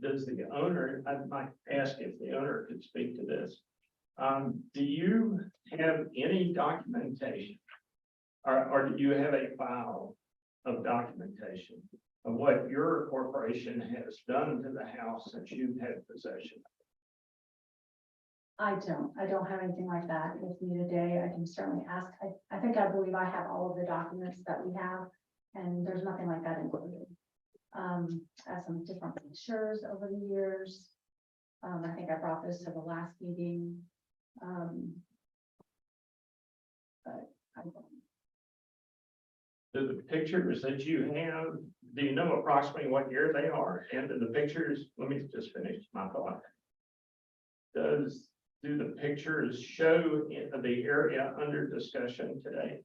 Does the owner, I might ask if the owner could speak to this. Do you have any documentation? Or do you have a file of documentation of what your corporation has done to the house since you've had possession? I don't have anything like that with me today. I can certainly ask. I believe I have all of the documents that we have, and there's nothing like that included. I have some different pictures over the years. I think I brought this to the last meeting. But I don't. Do the pictures that you have, do you know approximately what year they are? And do the pictures, let me just finish my thought. Do the pictures show in the area under discussion today?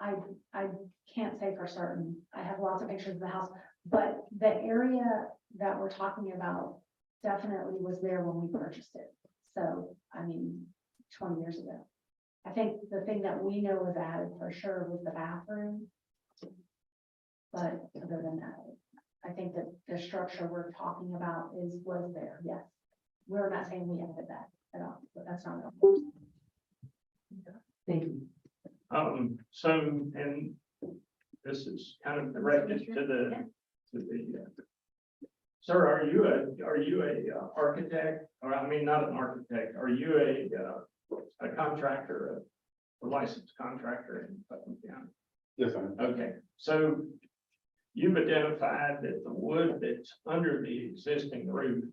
I can't say for certain. I have lots of pictures of the house, but the area that we're talking about definitely was there when we purchased it. So, I mean, 20 years ago. I think the thing that we know was added for sure was the bathroom. But other than that, I think that the structure we're talking about was there, yes. We're not saying we added that at all, but that's not. Thank you. So, and this is kind of directed to the sir, are you a architect, or I mean, not an architect, are you a contractor, a licensed contractor in Putnam County? Yes, I am. Okay, so you've identified that the wood that's under the existing roof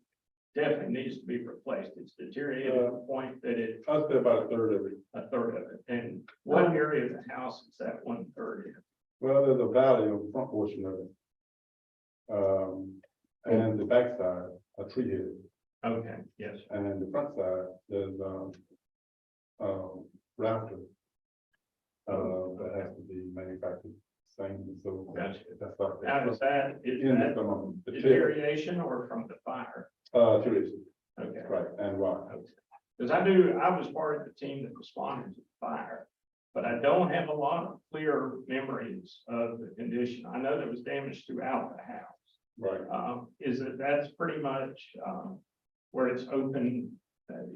definitely needs to be replaced. It's deteriorated to the point that it's I'll say about a third of it. a third of it. And what area of the house is that 1/3 in? Well, there's a valley on the front portion of it. And the backside, a tree head, Okay, yes. and the front side, there's, rafter. That has to be manufactured, same, so. Gotcha. That's like. Now, is that Some of them, the tail, deterioration or from the fire? trees, Okay. right, and rock. Because I was part of the team that responded to the fire, but I don't have a lot of clear memories of the condition. I know there was damage throughout the house. Right, That's pretty much, where it's open,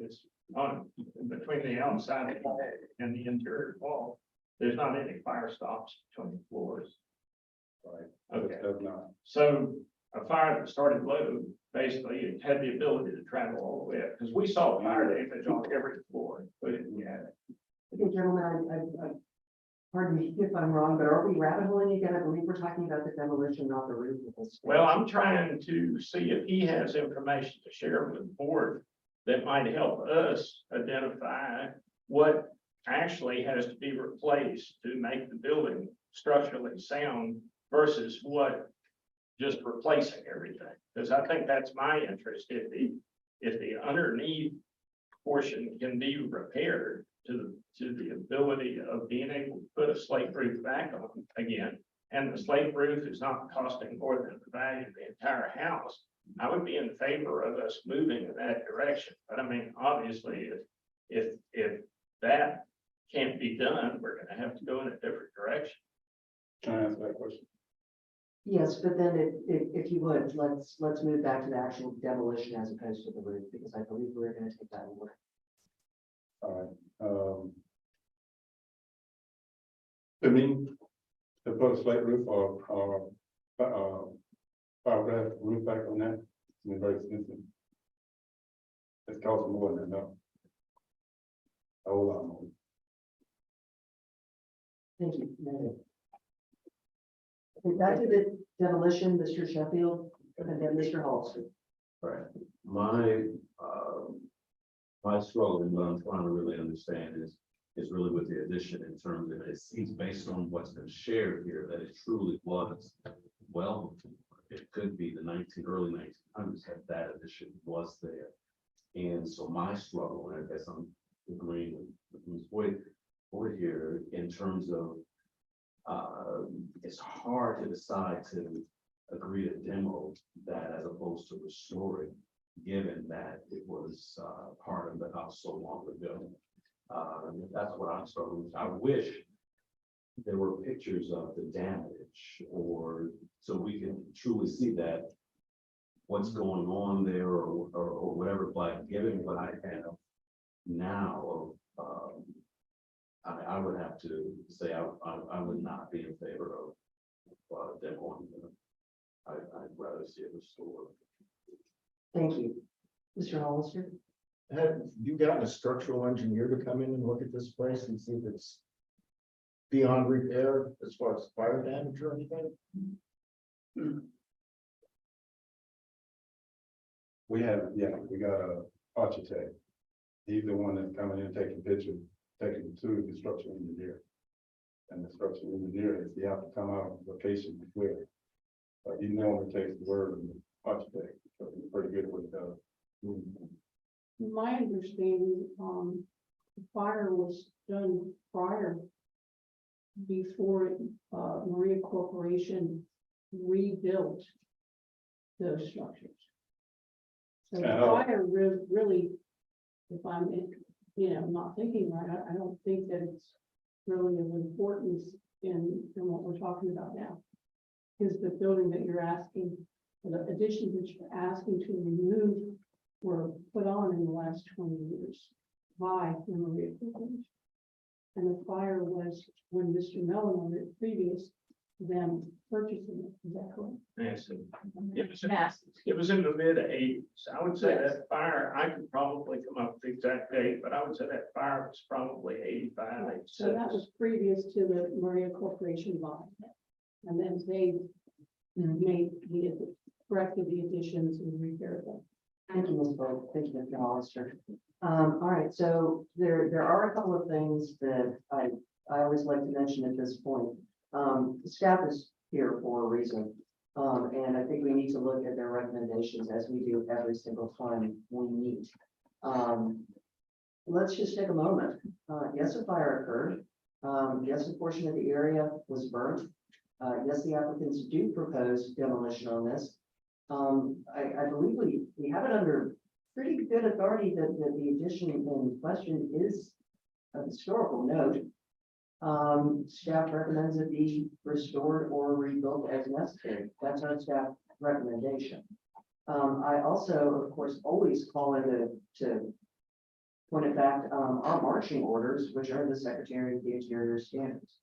it's on, between the outside wall and the interior wall. There's not any fire stops between the floors. right. Okay, That's not, so a fire that started low, basically, it had the ability to travel all the way up, because we saw fire damage on every floor, including the attic. Okay, gentlemen, I pardon me if I'm wrong, but are we rabbit holing again? I believe we're talking about the demolition, not the roof of this. Well, I'm trying to see if he has information to share with the board that might help us identify what actually has to be replaced to make the building structurally sound versus what just replacing everything. Because I think that's my interest. If the underneath portion can be repaired to the ability of being able to put a slate roof back on again, and the slate roof is not costing more than the value of the entire house, I would be in favor of us moving in that direction. But I mean, obviously, if that can't be done, we're gonna have to go in a different direction. can I answer that question? Yes, but then if you would, let's move back to the actual demolition as opposed to the roof, because I believe we're gonna take that away. All right, to me, to put a slate roof or, fiberglass roof back on that, it's very expensive. It's costing more than that. A whole lot more. Thank you. Back to the demolition, Mr. Sheffield, and then Mr. Hollister. Right. My, my struggle and what I'm trying to really understand is really with the addition in terms of it seems based on what's been shared here, that it truly was. Well, it could be the early 1900s that addition was there. And so my struggle, and I guess I'm agreeing with Ms. Boyd here in terms of, it's hard to decide to agree to demo that as opposed to restore it, given that it was part of the house so long ago. That's what I'm struggling with. I wish there were pictures of the damage, or so we can truly see that what's going on there, or whatever. But given what I have now, I would have to say I would not be in favor of demoing. I'd rather see it restored. Thank you. Mr. Hollister? Have you gotten a structural engineer to come in and look at this place and see if it's beyond repair as far as fire damage or anything? We got a architect. He's the one that's coming in, taking pictures, taking it to the structural engineer. And the structural engineer is, you have to come out on location where. But he normally takes the word of the architect, so he's pretty good with My understanding, the fire was done before Maria Corporation rebuilt those structures. So the fire really, if I'm, not thinking right, I don't think that it's really of importance in what we're talking about now. Because the building that you're asking, the additions that you're asking to remove were put on in the last 20 years by the Maria Corporation. And the fire was when Mr. Mellon on it previous to them purchasing it. Is that correct? Yes, it was in the mid-80s. I would say that fire, I could probably come up with the exact date, but I would say that fire was probably 85, 86. So that was previous to the Maria Corporation buying it. And then they corrected the additions and repaired them. Thank you, Ms. Boyd. Thank you, Mr. Hollister. All right, so there are a couple of things that I always like to mention at this point. The staff is here for a reason. And I think we need to look at their recommendations as we do every single time we meet. Let's just take a moment. Yes, a fire occurred. Yes, a portion of the area was burnt. Yes, the applicants do propose demolition on this. I believe we have it under pretty good authority that the addition in question is a historical note. Staff recommends it be restored or rebuilt as necessary. That's our staff recommendation. I also, of course, always call in to point it back, our marching orders, which are the Secretary of the Interior standards.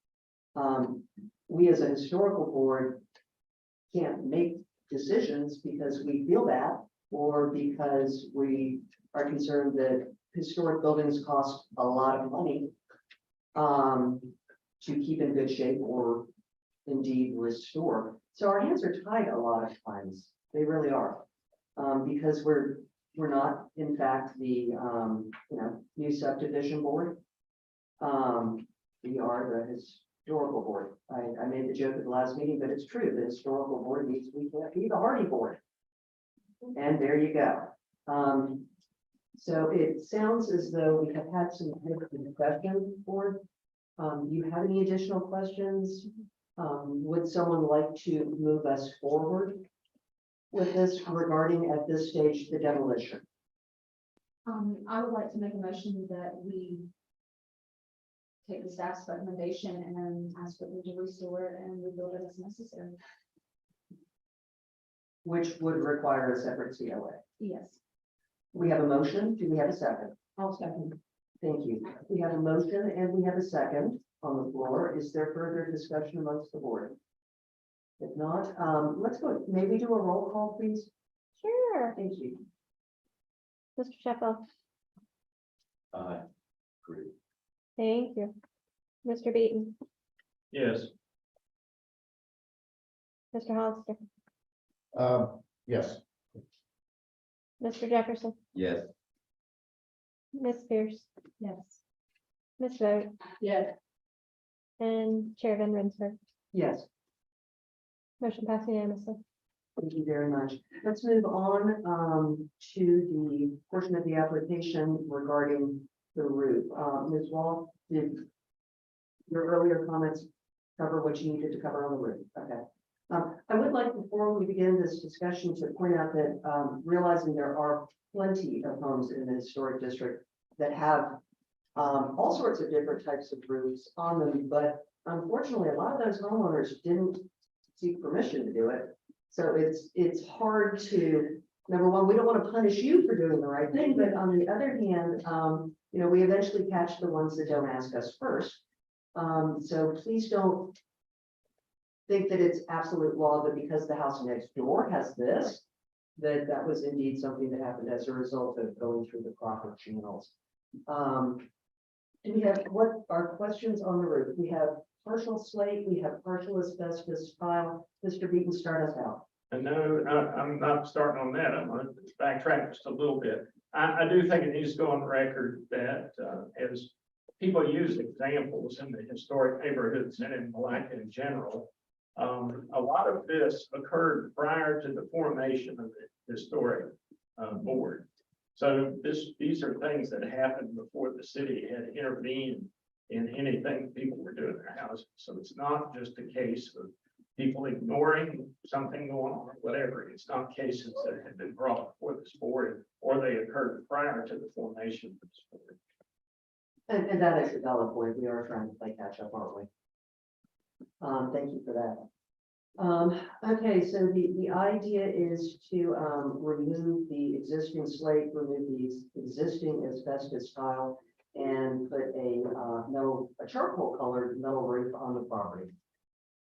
We as a historical board can't make decisions because we feel bad or because we are concerned that historic buildings cost a lot of money to keep in good shape or indeed restore. So our hands are tied a lot of times. They really are. Because we're not, in fact, the new subdivision board. We are the historical board. I made the joke at the last meeting, but it's true. The historical board needs to be the Hardy board. And there you go. So it sounds as though we have had some discussion, board. Do you have any additional questions? Would someone like to move us forward with this regarding at this stage the demolition? I would like to make a motion that we take the staff's recommendation and ask for them to restore it and rebuild it as necessary. Which would require a separate COA. Yes. We have a motion. Do we have a second? I'll second. Thank you. We have a motion and we have a second on the floor. Is there further discussion amongst the board? If not, let's go. May we do a roll call, please? Sure. Thank you. Mr. Sheffield, Great. thank you. Mr. Beaton, Yes. Mr. Hollister, Yes. Mr. Jefferson, Yes. Ms. Pierce, Yes. Ms. Vogt, Yes, and Chair Van Rensburg. Yes. Motion passed unanimously. Thank you very much. Let's move on to the portion of the application regarding the roof. Ms. Wall, did your earlier comments cover what you needed to cover on the roof? Okay. I would like, before we begin this discussion, to point out that realizing there are plenty of homes in the historic district that have all sorts of different types of roofs on them, but unfortunately, a lot of those homeowners didn't seek permission to do it. So it's hard to, number one, we don't want to punish you for doing the right thing, but on the other hand, you know, we eventually catch the ones that don't ask us first. So please don't think that it's absolute law that because the house next door has this, that was indeed something that happened as a result of going through the proper channels. Do we have, what are questions on the roof? We have partial slate, we have partial asbestos tile. Mr. Beaton, start us out. No, I'm not starting on that. I'm going to backtrack just a little bit. I do think it needs to go on record that as people use examples in the historic neighborhoods and in Palatka in general, a lot of this occurred prior to the formation of the historic board. So these are things that happened before the city had intervened in anything people were doing in their houses. So it's not just a case of people ignoring something going on or whatever. It's not cases that had been brought before this board or they occurred prior to the formation of this board. And that is a valid point. We are trying to play catch up, aren't we? Thank you for that. Okay, so the idea is to remove the existing slate, remove the existing asbestos tile, and put a charcoal colored metal roof on the property.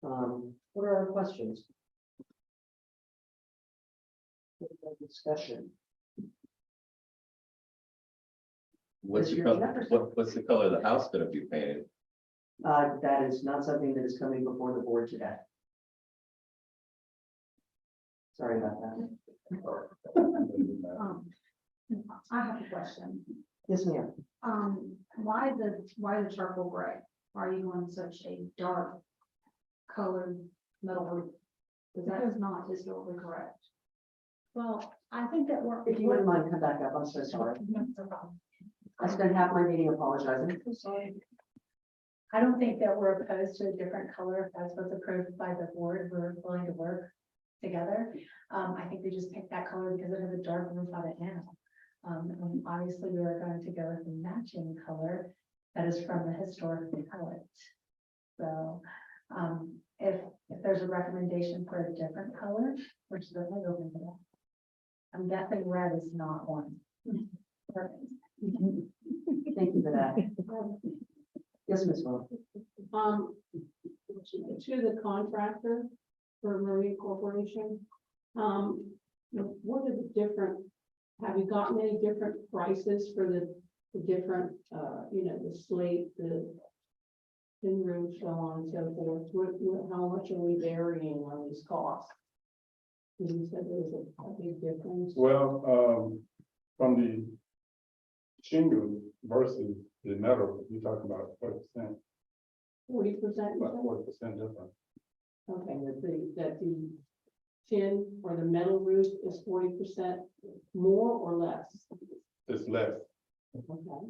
What are our questions? Discussion. What's Mr. the color, Jefferson. what's the color of the house gonna be painted? That is not something that is coming before the board today. Sorry about that. I have a question. Yes, ma'am. Why the charcoal gray? Why are you on such a dark colored metal roof? Because that is not historically correct. well, I think that we're. If you wouldn't mind, come back up. I'm so sorry. No problem. I spent half my meeting apologizing. I don't think that we're opposed to a different color. If that's what's approved by the board, we're willing to work together. I think we just picked that color because it has a dark roof on it now. And obviously we are going to go with the matching color that is from the historic palette. So, if there's a recommendation for a different color, we're certainly open to that. I'm guessing red is not one. Perfect. Thank you for that. Yes, Ms. Wong. To the contractor for Marine Corporation, what are the different, have you gotten any different prices for the different, the slate, the thin roof, so on and so forth? How much are we varying on these costs? You said there was a big difference. Well, from the shingle versus the metal, you're talking about 40%, 40%? about 40% difference. Okay, that the tin or the metal roof is 40% more or less? It's less. Okay.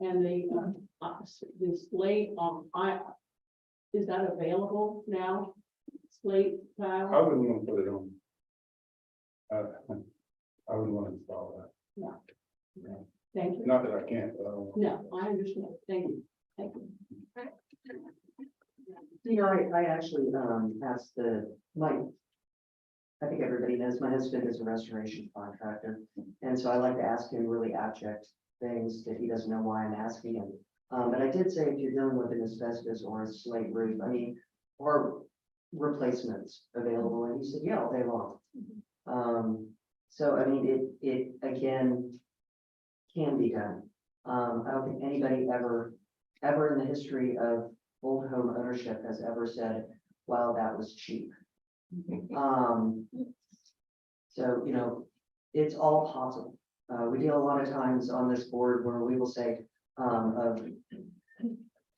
And the slate is that available now? Slate I tile? wouldn't want to put it on. I wouldn't want to install that. Thank you. Not that I can't, but I don't. want- No, I understand. Thank you. Thank you. You know, I actually asked I think everybody knows my husband is a restoration contractor. And so I like to ask him really abject things that he doesn't know why I'm asking him. But I did say, if you're dealing with an asbestos or a slate roof, I mean, or replacements available, and he said, yeah, all day long. So I mean, it again can be done. I don't think anybody ever in the history of old home ownership has ever said, wow, that was cheap. So, you know, it's all possible. We deal a lot of times on this board where we will say, of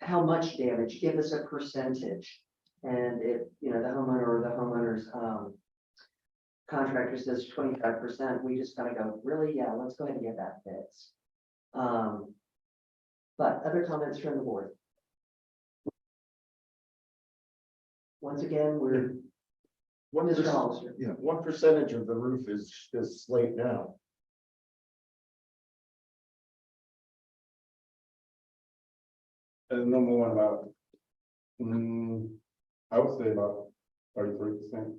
how much damage, give us a percentage. And if, you know, the homeowner or the homeowner's, contractor says 25%, we just gotta go, really? Yeah, let's go ahead and get that fixed. But other comments from the board? Once again, we're, Mr. Hollister. Yeah, what percentage of the roof is slate now? And number one about, I would say about 33%.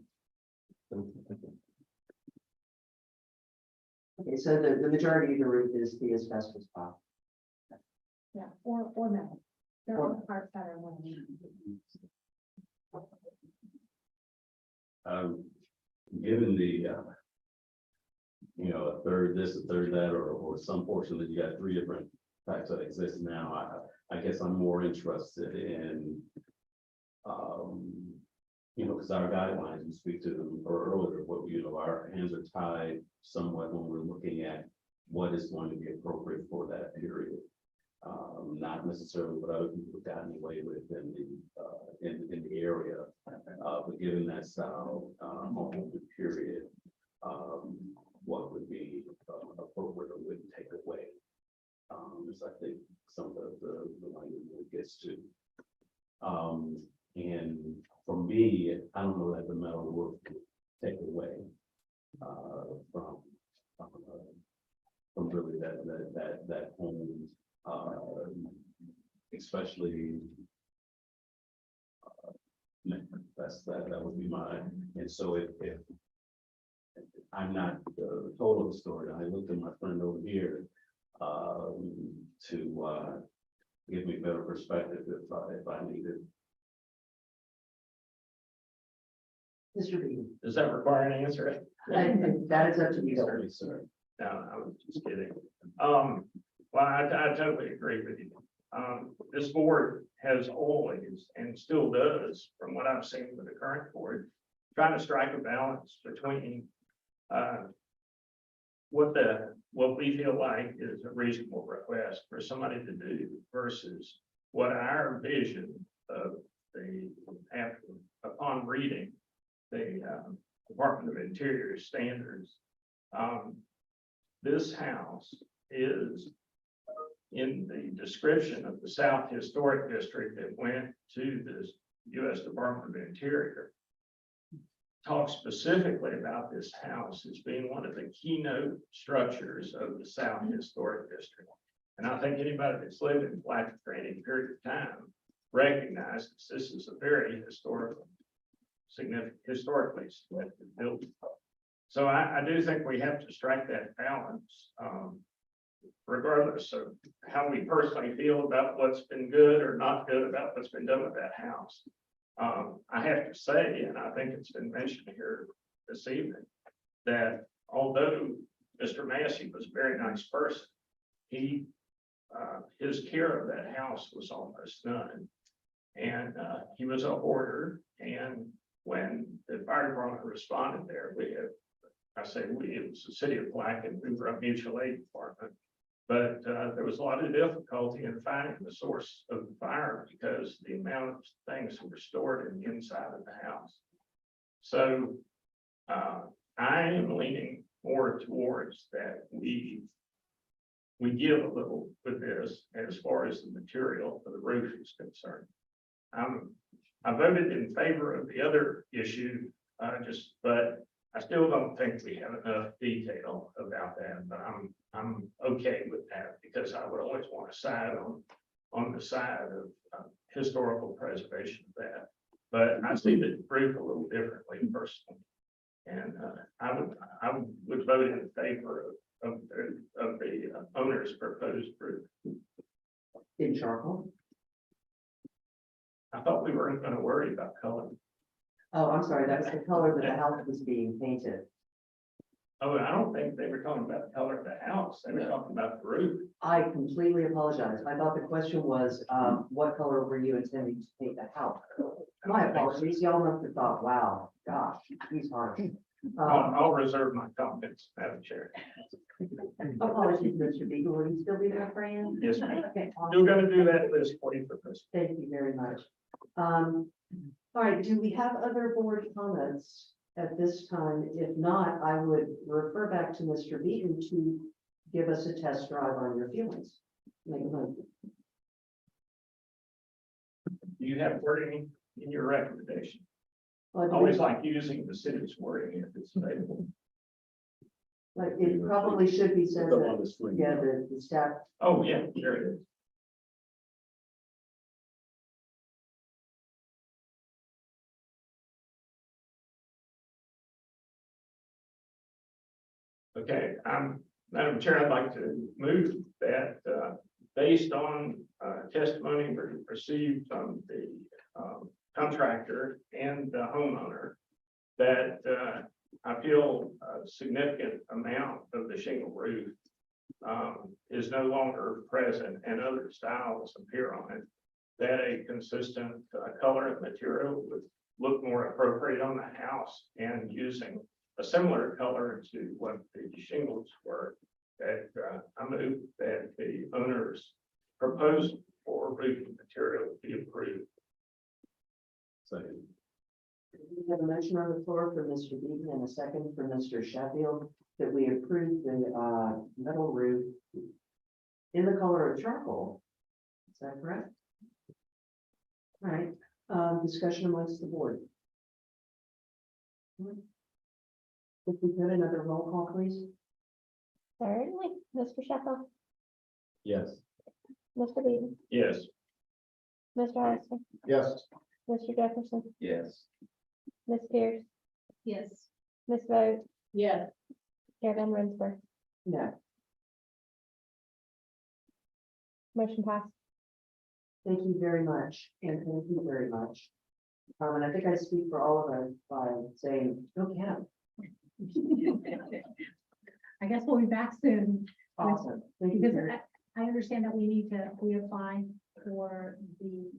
Okay, so the majority of the roof is the asbestos pile. Yeah, or metal. There are parts that are one. Given the, you know, a third this, a third that, or some portion that you got three different types that exist now, I guess I'm more interested in, you know, because our guidelines, you speak to them earlier, what, you know, our hands are tied somewhat when we're looking at what is going to be appropriate for that period. Not necessarily what other people have gotten away with in the area, but given that style, home period, what would be appropriate or wouldn't take away. Is I think some of the language it gets to. And for me, I don't know that the metal work would take away from really that home, especially. That would be mine. And so if I'm not told the story, I looked at my friend over here to give me better perspective if I needed. Mr. Bean, Does that require an answer? that is up to you, sir. Sorry, sir. No, I was just kidding. Well, I totally agree with you. This board has always, and still does, from what I've seen with the current board, trying to strike a balance between what we feel like is a reasonable request for somebody to do versus what our vision of the, after, upon reading the Department of Interior standards. This house is in the description of the South Historic District that went to the U.S. Department of Interior. Talks specifically about this house as being one of the keynote structures of the South Historic District. And I think anybody that's lived in Palatka for any period of time recognizes this is a very historically significant building. So I do think we have to strike that balance, regardless of how we personally feel about what's been good or not good about what's been done with that house. I have to say, and I think it's been mentioned here this evening, that although Mr. Massey was a very nice person, he, his care of that house was almost none. And he was a hoarder. And when the fire department responded there, it was the city of Palatka, and we were a mutual aid department. But there was a lot of difficulty in finding the source of the fire because the amount of things that were stored in the inside of the house. So I am leaning more towards that we give a little with this as far as the material for the roof is concerned. I voted in favor of the other issue, but I still don't think we have enough detail about that, but I'm okay with that because I would always want to side on the side of historical preservation of that. But I see the roof a little differently personally. And I would vote in favor of the owner's proposed roof. In charcoal? I thought we weren't going to worry about color. Oh, I'm sorry, that was the color that the house was being painted. Oh, I don't think they were talking about the color of the house. They were talking about the roof. I completely apologize. I thought the question was, what color were you intending to paint the house? My apologies. Y'all must have thought, wow, gosh, he's harsh. I'll reserve my comments, Madam Chair. Apologies, Mr. Beagle. Will you still be there, Fran? Yes, ma'am. Okay, awesome. You're gonna do that list for you for Christmas. Thank you very much. All right, do we have other board comments at this time? If not, I would refer back to Mr. Beaton to give us a test drive on your feelings. Make a motion. Do you have wording in your recommendation? Well, I believe- Always like using the city's wording if it's available. Like, it probably should be said Up on that, the screen. yeah, the staff, Oh, yeah, there it is. Okay, Madam Chair, I'd like to move that, based on, testimony we received from the, contractor and the homeowner, that, I feel a significant amount of the shingle roof, is no longer present and other styles appear on it, that a consistent, color and material would look more appropriate on the house, and using a similar color to what the shingles were, that I move that the owner's proposal for roofing material be approved. Second. we have a motion on the floor for Mr. Beaton and a second for Mr. Sheffield that we approve the metal roof in the color of charcoal. Is that correct? All right, discussion amongst the board. If we could, another roll call, please. Certainly, Mr. Sheffield, Yes. Mr. Beaton, Yes. Mr. Hollister, Yes. Mr. Jefferson, Yes. Ms. Pierce, Yes. Ms. Vogt, Yes, Chair Van Rensburg. No, Motion passed. thank you very much, and thank you very much. And I think I speak for all of us by saying, go Cam. I guess we'll be back soon, Awesome. Thank you. because Terry. I understand that we need to reapply for the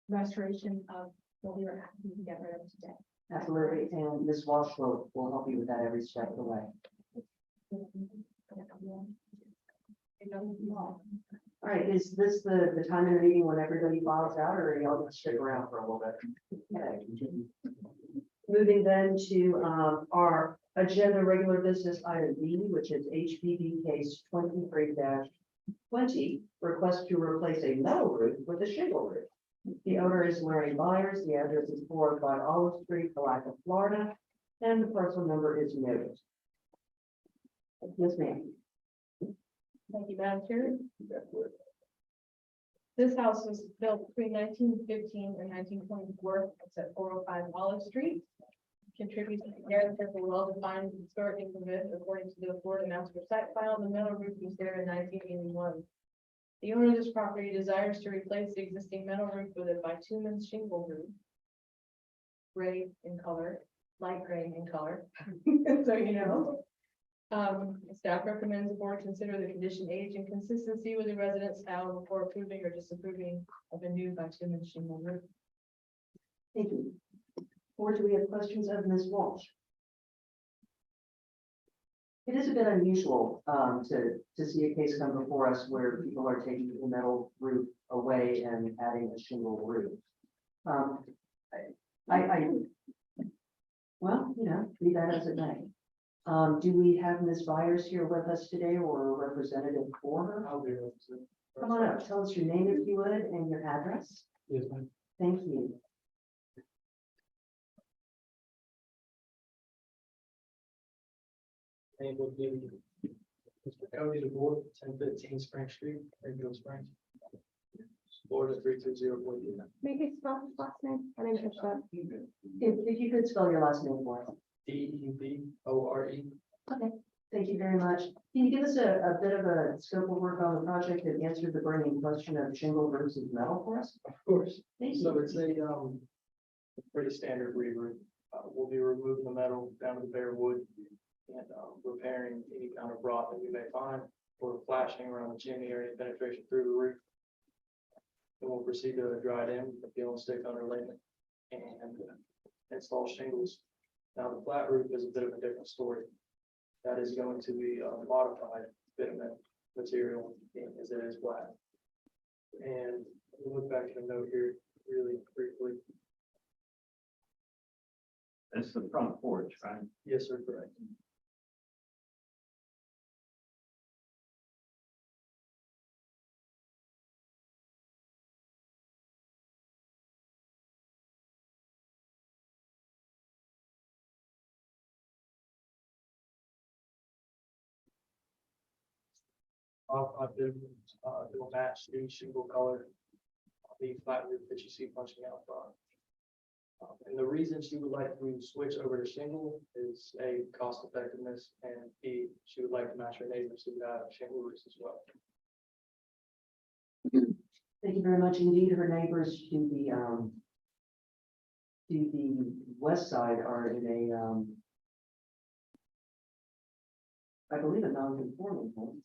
restoration of what we were asking to get rid of today. Absolutely, and Ms. Walsh will help you with that every step of the way. All right, is this the time in the meeting when everybody files out, or are y'all gonna stick around for a little bit? Okay. Moving then to our agenda regular business item B, which is HPV case 23-20, request to replace a metal roof with a shingle roof. The owner is Larry Byers. The address is 405 Olive Street, Palatka, Florida, and the parcel number is noted. Yes, ma'am. Thank you, Madam Chair. This house was built between 1915 and 1924. It's at 405 Olive Street. Contributes to the character of a well-defined historic neighborhood according to the Florida Master Site File. The metal roof was there in 1981. The owner of this property desires to replace the existing metal roof with a bitumen shingle roof. Gray in color, light gray in color, so you know. Staff recommends the board consider the condition, age, and consistency with the residence style before approving or disapproving of a new bitumen shingle roof. Thank you. Or do we have questions of Ms. Walsh? It is a bit unusual to see a case come before us where people are taking the metal roof away and adding a shingle roof. Well, you know, be that as it may. Do we have Ms. Byers here with us today, or a representative for her? I'll be able to. Come on up, tell us your name if you would and your address. Yes, ma'am. Thank you. Name would be Mr. Cody DeBoer, 1015 Spring Street, Greenville Springs. Florida 32042. Maybe spell his last name. My name is Michelle. If you could spell your last name for us. DEBORE. Okay, thank you very much. Can you give us a bit of a scope of work on the project and answer the burning question of shingle versus metal for us? Of course. Thank So you. it's a pretty standard re-roof. We'll be removing the metal down to the bare wood. and repairing any kind of rot that we may find, or flashing around the chimney or any penetration through the roof. And we'll proceed to dry it in, with the peel and stick underlayment, and install shingles. Now, the flat roof is a bit of a different story. That is going to be modified bitumen material as it is flat. And we'll look back at a note here really briefly. That's the front porch, right? Yes, sir, correct. I've been, it'll match the shingle color, the flat roof that you see punching out front. And the reason she would like to switch over to shingle is A, cost effectiveness, and B, she would like to match her neighbors who have shingle roofs as well. Thank you very much indeed. Her neighbors to the west side are in I believe a non-conforming home.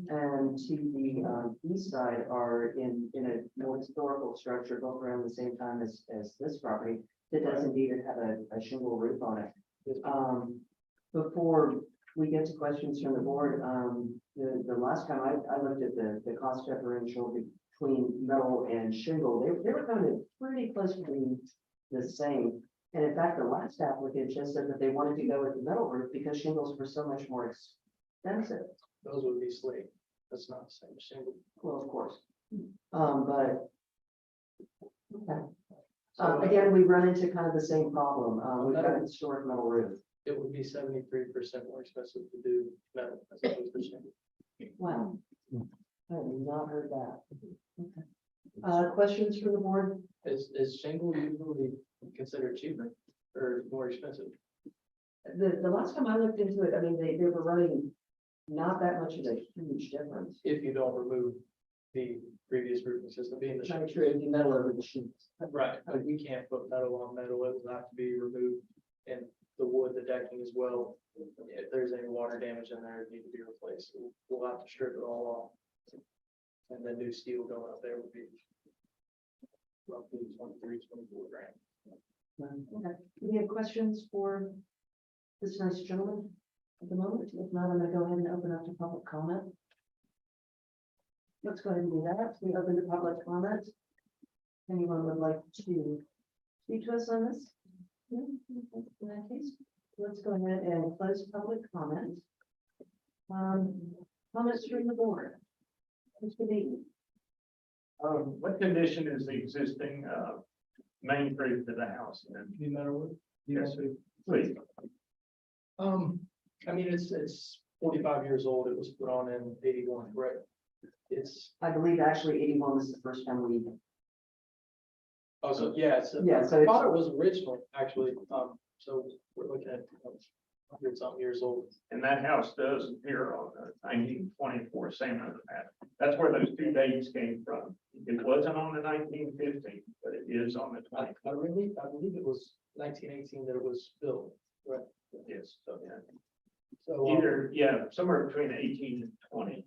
And to the east side are in a more historical structure built around the same time as this property that does indeed have a shingle roof on it. Before we get to questions from the board, the last time I looked at the cost differential between metal and shingle, they were kind of pretty close to being the same. And in fact, the last applicant just said that they wanted to go with the metal roof because shingles were so much more expensive. Those would be slate. That's not the same as shingle. Well, of course. But okay. Again, we run into kind of the same problem. We've got a historic metal roof. It would be 73% more expensive to do metal as opposed to shingle. Wow. I have not heard that. Okay. Questions from the board? Is shingle usually considered cheaper or more expensive? The last time I looked into it, I mean, they were running not that much of a huge difference. If you don't remove the previous roofing system being the Trying shingle. to create the metal over the sheets. Right, but we can't put metal on metal, it will have to be removed, and the wood, the decking as well. If there's any water damage in there, it need to be replaced, we'll have to strip it all off. And then new steel going up there would be roughly 23, 24 grand. Okay. Any have questions for this nice gentleman at the moment? If not, I'm gonna go ahead and open up to public comment. Let's go ahead and do that. We open to public comment. Anyone would like to speak to us on this? No? In that case, let's go ahead and close public comment. Comments from the board. Mr. Beaton. What condition is the existing, main roof to the house in? The metal roof? Yes, please. I mean, it's 45 years old, it was put on in 81, correct? It's, I believe actually 81 was the first time we. oh, so, yeah, Yeah, so I it's- thought it was original, actually, so we're looking at 100-something years old. And that house does appear on the 1924 Salmon map. That's where those two dates came from. It wasn't on the 1915, but it is on the I 20. believe it was 1918 that it was built, right? Yes, so yeah. So Either, yeah, somewhere between 18 and 20.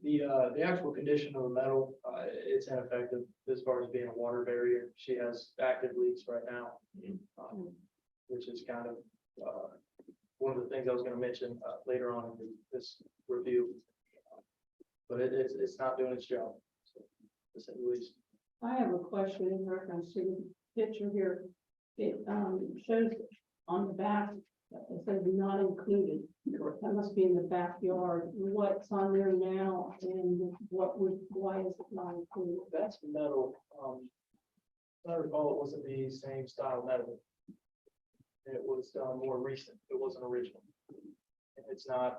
the actual condition of the metal, it's ineffective as far as being a water barrier. She has active leaks right now, which is kind of one of the things I was going to mention later on in this review. But it's not doing its job, so, to say the least. I have a question in reference to the picture here. It shows on the back, it says not included. That must be in the backyard. What's on there now and why is it not included? That's metal. If I recall, it wasn't the same style metal. It was more recent. It wasn't original. It's not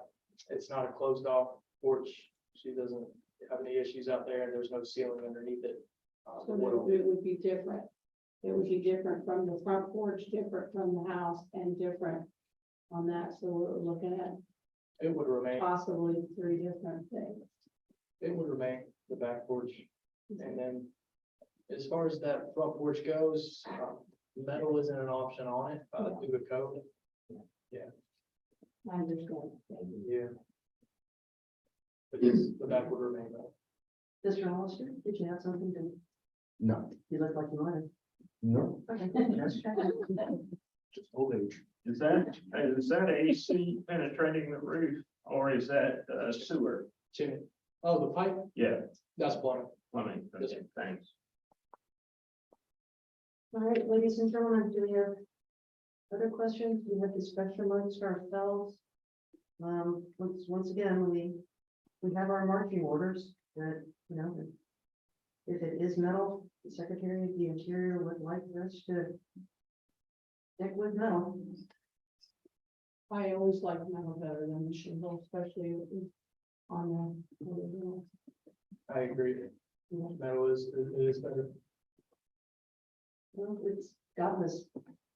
a closed off porch. She doesn't have any issues out there, and there's no ceiling underneath it. So it would be different. It would be different from the front porch, different from the house, and different on that. So we're looking at It would remain. possibly three different things. It would remain the back porch. And then as far as that front porch goes, metal isn't an option on it due to code. Yeah. I understand. Yeah. But yes, the back would remain that. Mr. Hollister, did you have something to, No, you look like you wanted? no. Okay, that's okay. Just old age. Is that AC penetrating the roof or is that sewer? Chimney. Oh, the pipe, Yeah, that's plumbing. plumbing, okay, thanks. All right, ladies and gentlemen, do we have other questions? We have discussion amongst ourselves. Once again, we have our marching orders that, you know, if it is metal, the Secretary of the Interior would like us to stick with metal. I always like metal better than the shingle, especially on the. I agree. Metal is better. Well, it's gotten us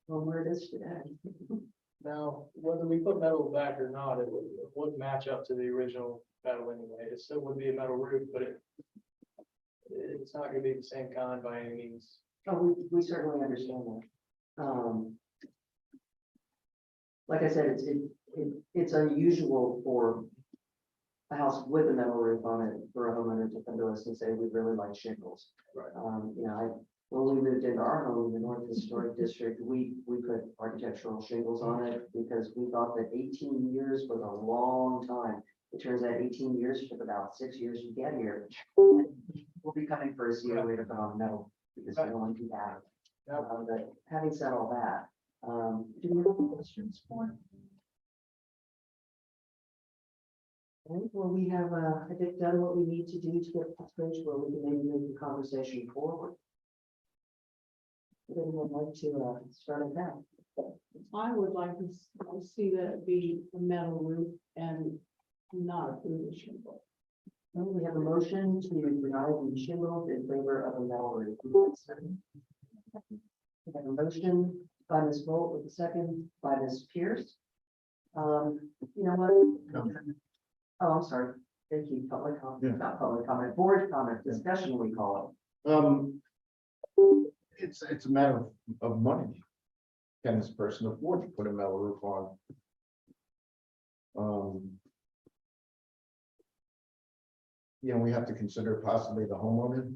from where it is today. Now, whether we put metal back or not, it would match up to the original metal anyway. It still would be a metal roof, but it's not gonna be the same kind by any means. Oh, we certainly understand that. Like I said, it's unusual for a house with a metal roof on it for a homeowner to come to us and say, we really like shingles. Right. You know, when we moved into our home in the North Historic District, we put architectural shingles on it because we thought that 18 years was a long time. It turns out 18 years took about 6 years to get here. We'll be coming for a CO to put on metal because we don't want to do that. But having said all that, do we have any questions for? Okay, well, we have, I think, done what we need to do to get to the stage where we can maybe move the conversation forward. Would anyone like to start it now? I would like to see that it be a metal roof and not a fruit shingle. Well, we have a motion to deny the shingles in favor of a metal roof. We have a motion by Ms. Bolt with a second by Ms. Pierce. You know what? Oh, I'm sorry. Thank you. Public comment, not public comment, board comment, discussion, we call It's a matter of money. Can this person afford to put a metal roof on? You know, we have to consider possibly the homeowner.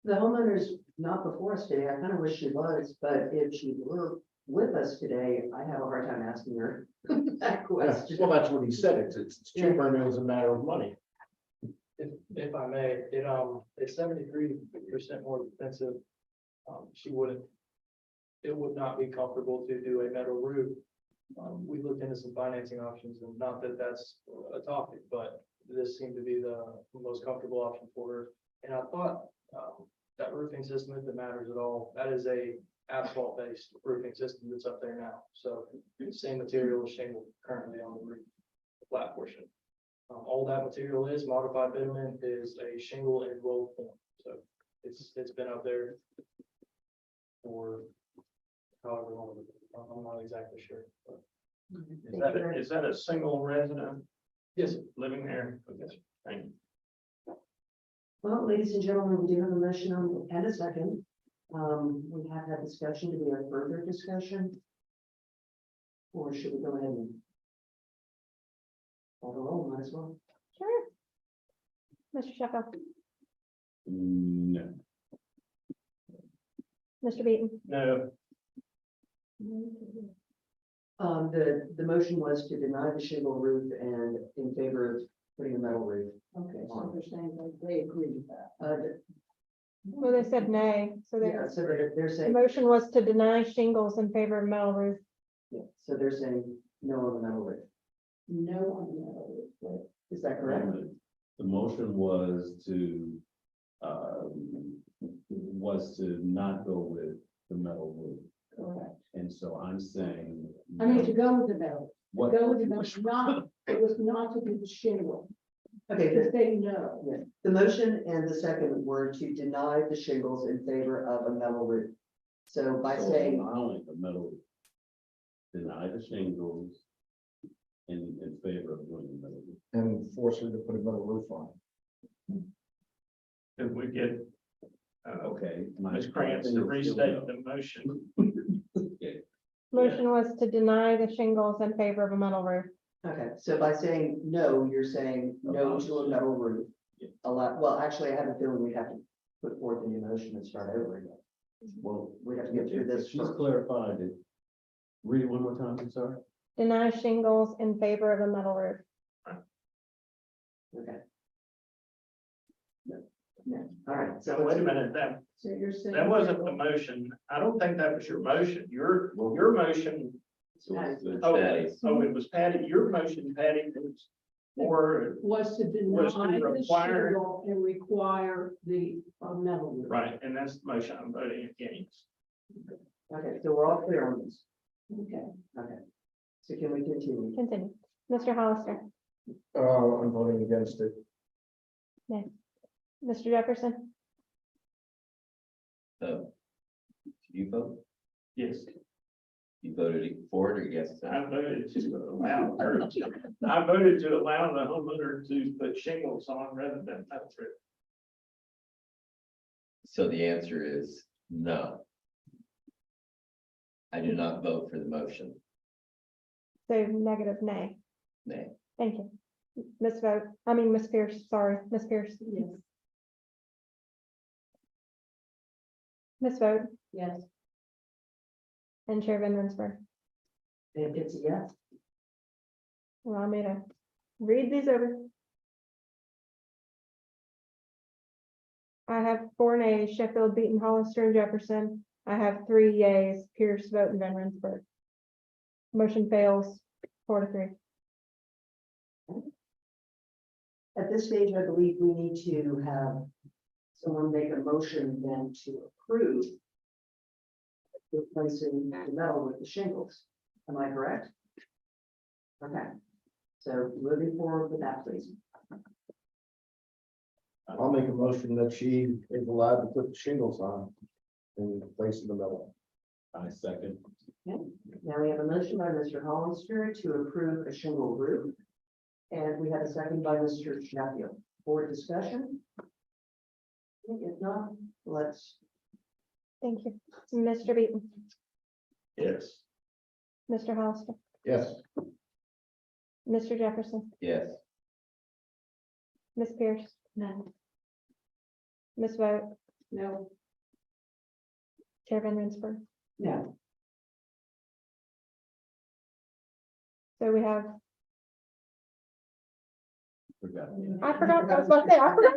The homeowner's not before us today. I kind of wish she was, but if she were with us today, I have a hard time asking her that question. Well, that's what he said. It's cheaper and it was a matter of money. If I may, it's 73% more expensive. It would not be comfortable to do a metal roof. We looked into some financing options and not that that's a topic, but this seemed to be the most comfortable option for her. And I thought, that roofing system, if it matters at all, that is a asphalt based roofing system that's up there now. So same material as shingle currently on the roof, the flat portion. All that material is modified bitumen is a shingle in rolled form. So it's been up there for however long. I'm not exactly sure. But Is that a single resident yes, living there? Okay, thank you. Well, ladies and gentlemen, we do have a motion on and a second. We have that discussion. Do we have further discussion? Or should we go ahead and call the roll? Might as well. Sure. Mr. Sheffield, No. Mr. Beaton, No, The motion was to deny the shingle roof and in favor of putting a metal roof. Okay, so they're saying that they agree with that. well, they said nay, so Yeah, so they're the saying, motion was to deny shingles in favor of metal roof. yeah, so they're saying no on the metal roof. No on the metal roof, right? Is that correct? The motion was to not go with the metal roof. Correct. And so I'm saying. I mean, to go with the metal, What? go with the metal, it was not to do the shingle, Okay, because they know. yeah. The motion and the second were to deny the shingles in favor of a metal roof. So by So saying, allowing the metal. Deny the shingles. In favor of doing the metal roof. And force her to put a metal roof on. if we get, Okay. Ms. Krantz to restate the motion. Okay, Motion was to deny the shingles in favor of a metal roof. Okay, so by saying no, you're saying no to a metal roof. Well, actually, I have a feeling we have to put forth an emotion and start over again. Well, we have to get through this Just first. clarified it. Read it one more time, I'm sorry. Deny shingles in favor of a metal roof. Okay. No, all right, so So wait a minute, So you're saying. that wasn't the motion. I don't think that was your motion. Your motion. So it's Oh, Patty's. oh, it was Patty. Your motion, Patty, was for, Was to Was to deny the require- shingle and require the metal roof. right, and that's the motion I'm voting against. okay, so we're all clear on this. Okay. Okay. So can we continue? Continue. Mr. Hollister, I'm voting against it. Mr. Jefferson, So, you vote, Yes, you voted for it or against it? I voted to allow her, I voted to allow the homeowner to put shingles on rather than metal roof. So the answer is no. I do not vote for the motion. so negative nay. Nay. Thank you. Miss Pierce, sorry, Miss Pierce. Yes. Miss Vote Yes. and Chair Van Rensburg. And it's a yes. Allow me to read these over. I have 4 nays, Sheffield, Beaton, Hollister, and Jefferson. I have 3 yays, Pierce, Vote, and Van Rensburg. Motion fails 4-3. At this stage, I believe we need to have someone make a motion then to approve replacing the metal with the shingles. Am I correct? Okay, so moving forward with that, please. I'll make a motion that she is allowed to put shingles on in place of the metal. I second. Now we have a motion by Mr. Hollister to approve a shingle roof. And we have a second by Mr. Sheffield. For discussion? If not, let's, Thank you. Mr. Beaton, Yes. Mr. Hollister, Yes. Mr. Jefferson, Yes, Miss Pierce. No. Miss Vote, No. Chair Van Rensburg. no, So we have, Forgot. I forgot, I was about to say, I forgot.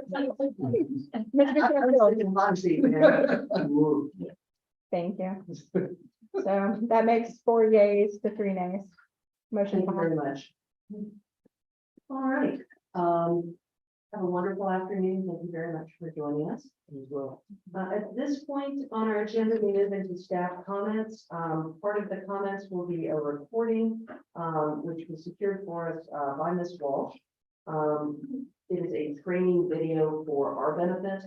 Mr. Sheffield, hot seat, man. thank you. So that makes 4 yays to 3 nays. Motion Thank you passed. very much. All right, have a wonderful afternoon. Thank you very much for joining us as well. At this point on our agenda, we move into staff comments. Part of the comments will be a recording, which was secured for us by Ms. Walsh. It is a training video for our benefit.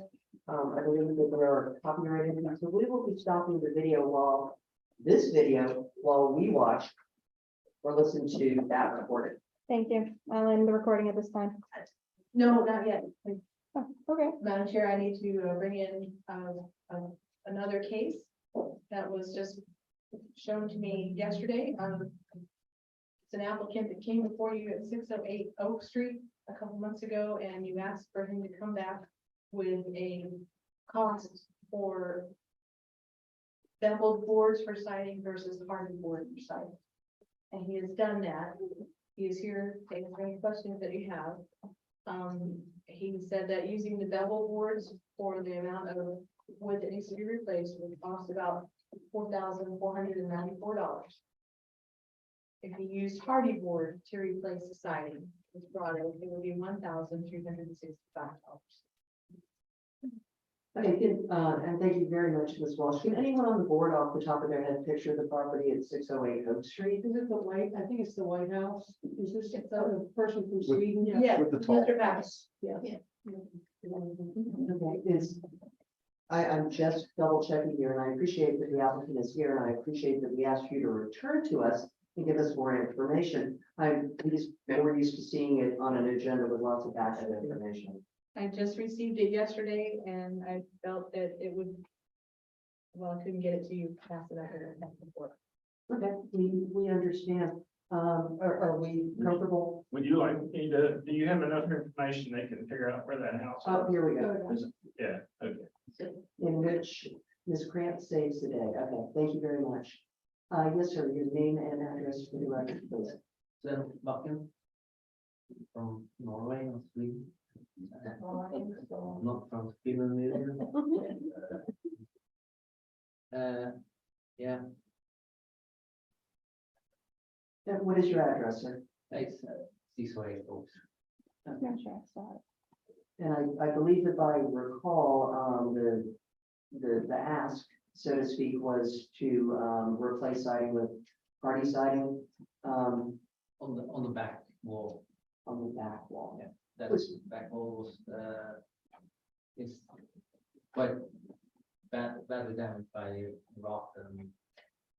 I believe that there are copyright issues, so we will be stopping the video while we watch or listen to that recording. Thank you. I'll end the recording at this time. No, not yet. Oh, okay. Madam Chair, I need to bring in another case that was just shown to me yesterday. It's an applicant that came before you at 608 Oak Street a couple months ago, and you asked for him to come back with a cost for beveled boards for siding versus hardened board for siding. And he has done that. He is here to answer any questions that you have. He said that using the bevel boards for the amount of wood that needs to be replaced would cost about $4,494. If he used hardy board to replace the siding, which brought it would be $1,365. Okay, and thank you very much, Ms. Walsh. Can anyone on the board off the top of their head picture the property at 608 Oak Street? Is it the White, I think it's the White House. Is this the person from Sweden? Yeah, With the tall Mr. Bass. Yeah. Okay, I'm just double checking here, and I appreciate that the applicant is here, and I appreciate that we asked you to return to us and give us more information. We're used to seeing it on an agenda with lots of backup information. I just received it yesterday and I felt that it would, well, I couldn't get it to you fast enough. Okay, we understand. Are we comfortable? Would you like me to, do you have enough information they can figure out where that house Oh, is? here we go. Yeah, okay. In which Ms. Grant saves the day. Okay, thank you very much. Yes, sir, your name and address for the record, please. Then Buckingham from Norway or Sweden. Not from Sweden either. Yeah, And what is your address, sir? it's this way, folks. No, sure, I saw it. And I believe if I recall, the ask, so to speak, was to, replace siding with hardy siding, On the back wall, on the back wall. yeah, that's back wall was, it's quite badly damaged by rock and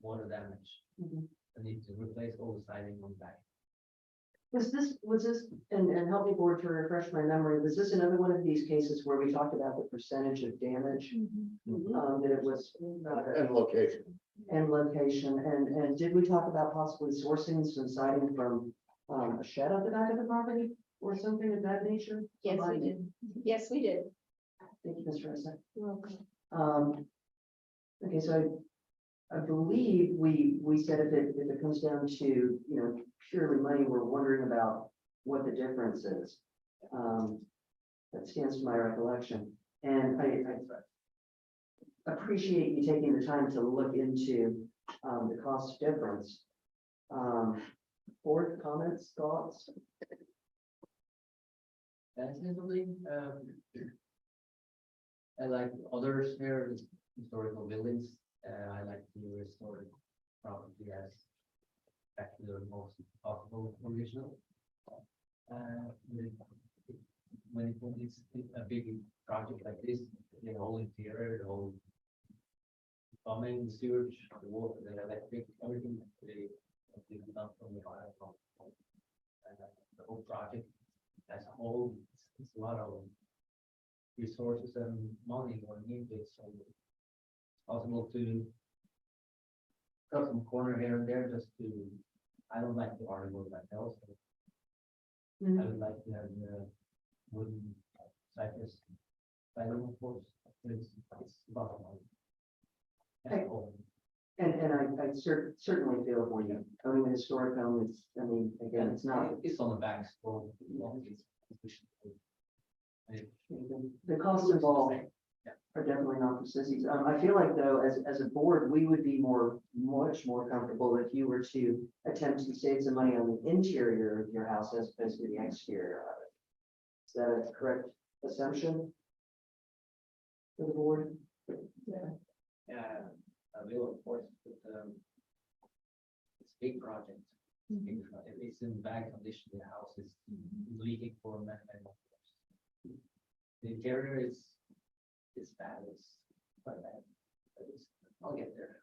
water damage. Mhm. I need to replace all the siding on the back. Was this, and help me board to refresh my memory, was this another one of these cases where we talked about the percentage of damage? That it was, And location. and location, and did we talk about possibly sourcing some siding from, a shed on the back of the property? Or something of that nature? Yes, we did. Yes, we did. Thank you, Mr. Russell. Okay, so I believe we said if it comes down to, you know, purely money, we're wondering about what the difference is. That stands to my recollection, and I appreciate you taking the time to look into, the cost difference. Board comments, thoughts? Definitely, I like others here, historical buildings, I like to restore property as back to the most possible original. When it's a big project like this, the whole interior, the whole plumbing, sewage, the water, the electric, everything, they done from the fire. The whole project as a whole, it's a lot of resources and money going into it, so it's possible to cut some corner here and there just to, I don't like to argue with myself, so I would like to have the wooden cypress siding, of course, it's about money. That's all. And I certainly feel for you, owning a historic home, it's, I mean, again, it's not. It's on the back, so The costs involved are definitely not for sissies. I feel like though, as a board, we would be much more comfortable if you were to attempt to save some money on the interior of your house as opposed to the exterior of it. Is that a correct assumption? For the board? Yeah, I will, of course, but, it's a big project. It's in bad condition, the house is leaking for many years. The interior is bad, it's quite bad. But I'll get there.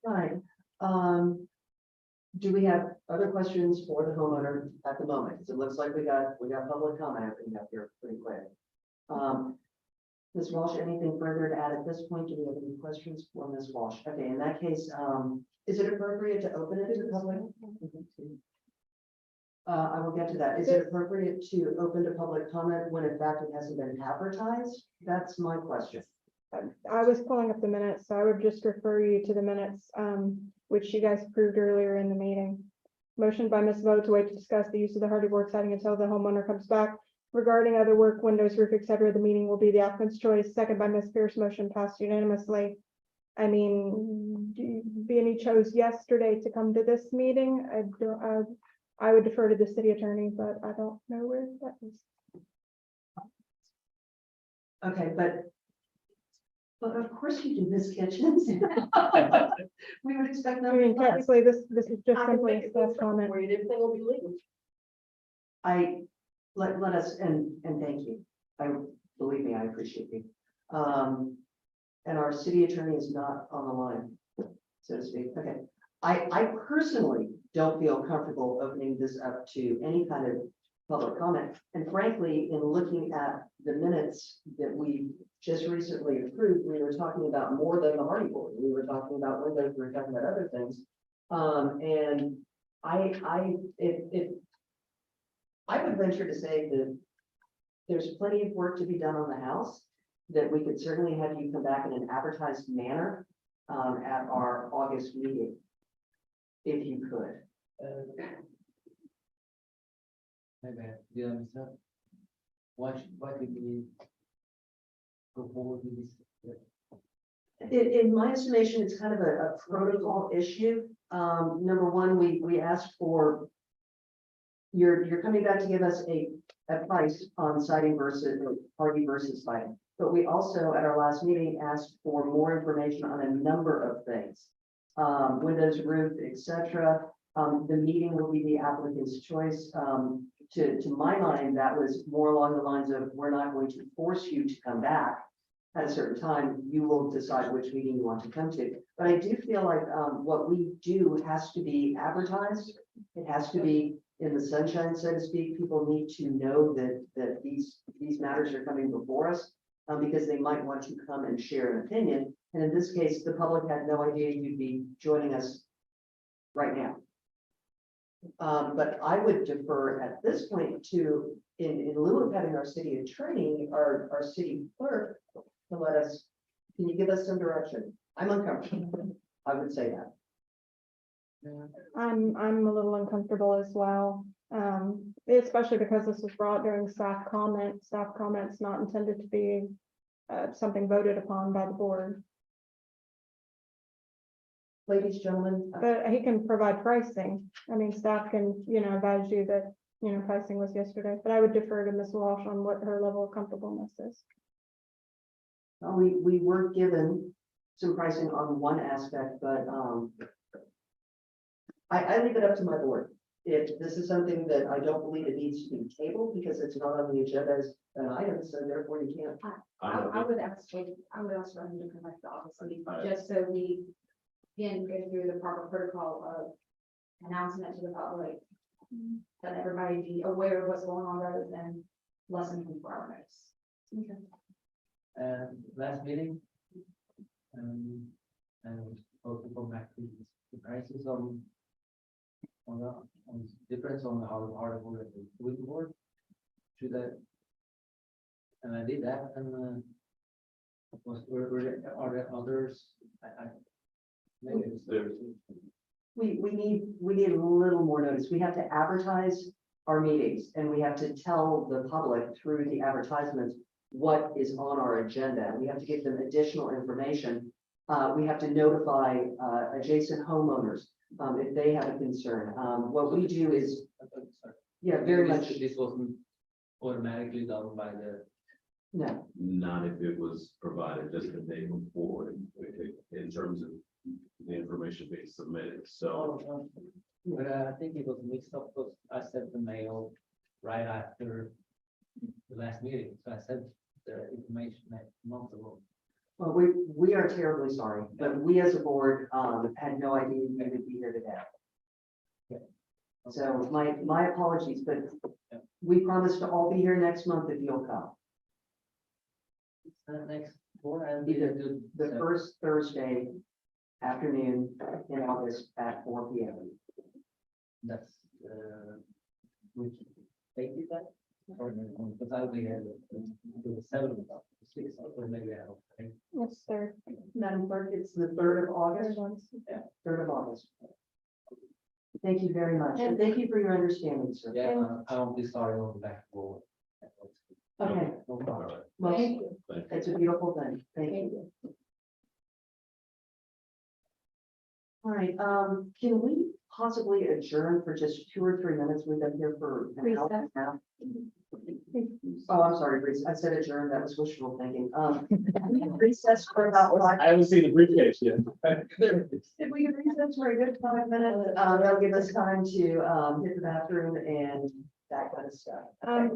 Right. Do we have other questions for the homeowner at the moment? Because it looks like we got public comment opening up here pretty quick. Ms. Walsh, anything further to add at this point? Do we have any questions for Ms. Walsh? Okay, in that case, is it appropriate to open it to the public? I will get to that. Is it appropriate to open to public comment when in fact it hasn't been advertised? That's my question. I was pulling up the minutes, so I would just refer you to the minutes, which you guys approved earlier in the meeting. Motion by Ms. Vogt to wait to discuss the use of the hardy board siding until the homeowner comes back. Regarding other work, windows, roof, etc., the meeting will be the applicant's choice. Second by Ms. Pierce, motion passed unanimously. I mean, B&E chose yesterday to come to this meeting. I would defer to the city attorney, but I don't know where that is. Okay, but of course you do, Ms. Kitchens. We would expect I mean, nothing less. technically, this is just I can simply make a it staff comment. for you, everything will be legal. Let us, and thank you. Believe me, I appreciate you. And our city attorney is not on the line, so to speak. Okay. I personally don't feel comfortable opening this up to any kind of public comment. And frankly, in looking at the minutes that we just recently approved, we were talking about more than the Hardy Board. We were talking about windows, we were talking about other things. And I would venture to say that there's plenty of work to be done on the house, that we could certainly have you come back in an advertised manner at our August meeting, if you could. Maybe, do you understand? Why did we go forward with this? In my estimation, it's kind of a protocol issue. Number one, we asked for, you're coming back to give us a price on siding versus Hardy versus siding. But we also, at our last meeting, asked for more information on a number of things. Windows, roof, etc. The meeting will be the applicant's choice. To my mind, that was more along the lines of, we're not going to force you to come back at a certain time. You will decide which meeting you want to come to. But I do feel like what we do has to be advertised. It has to be in the sunshine, so to speak. People need to know that these matters are coming before us because they might want to come and share an opinion. And in this case, the public had no idea you'd be joining us right now. But I would defer at this point to, in lieu of having our city attorney, our city clerk, to let us, can you give us some direction? I'm uncomfortable. I would say that. I'm a little uncomfortable as well. Especially because this was brought during staff comment. Staff comments not intended to be something voted upon by the board. Ladies, gentlemen, But he can provide pricing. I mean, staff can, advise you that, pricing was yesterday, but I would defer to Ms. Walsh on what her level of comfortableness is. we were given some pricing on one aspect, but I leave it up to my board. If this is something that I don't believe it needs to be tabled because it's not on the agenda as an item, so therefore you can't. I would ask for him to come back to the office, just so we can go through the proper protocol of announcing it to the public. That everybody be aware of what's going on rather than less than 24 hours. Okay. Last meeting. And also go back to the prices on difference on our article at the school board. Should that? And I did that, and are there others? Maybe it's there. We need a little more notice. We have to advertise our meetings and we have to tell the public through the advertisements what is on our agenda. We have to give them additional information. We have to notify adjacent homeowners if they have a concern. What we do is, yeah, very much. This wasn't automatically done by the. No, Not if it was provided just the day before, in terms of the information being submitted, so. But I think it was mixed up because I sent the mail right after the last meeting, so I sent the information a month ago. well, we are terribly sorry, but we as a board had no idea you would be here today. So my apologies, but we promise to all be here next month if you'll come. Next board, I'll Be be the first Thursday afternoon in August at 4 p.m. That's, which date is that? Or, because I'll be here the 7th, 6th, or maybe I don't. Yes, sir. Madam Clerk, it's the 3rd of August. 3rd of August. Thank you very much, and thank you for your understanding, sir. Yeah, I won't be sorry on the back board. Okay, No problem. well, Thank you. it's a beautiful thing. Thank you. All right, can we possibly adjourn for just 2 or 3 minutes? We've been here for an hour and a half. Oh, I'm sorry, I said adjourn, that was wishful thinking. Recess for about I haven't seen the briefcase yet. if we could recess for a good 5 minutes, that'll give us time to hit the bathroom and that kind of stuff.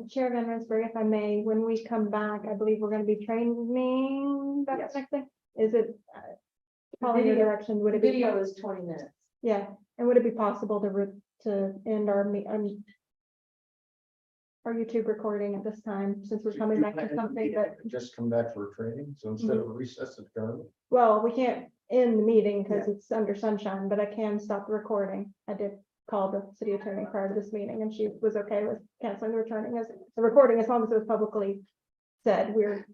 Chair Van Rensburg, if I may, when we come back, I believe we're going to be training. That's Yes. next thing. Is it? Following your direction, would it be? Video is 20 minutes. Yeah, and would it be possible to end our our YouTube recording at this time, since we're coming back to something that, Just come back for training, so instead of recess at tournament. well, we can't end the meeting because it's under sunshine, but I can stop the recording. I did call the city attorney prior to this meeting and she was okay with canceling the recording as long as it was publicly said. We're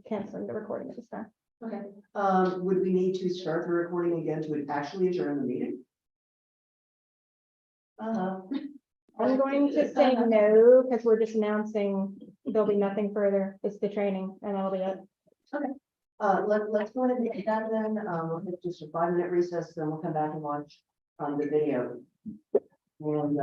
canceling the recording at this time. Okay, would we need to start the recording again to actually adjourn the meeting? I'm going to say no, because we're just announcing there'll be nothing further. It's the training and that'll be it. Let's go ahead and get that then, we'll take just a 5-minute recess, then we'll come back and watch, the video. And,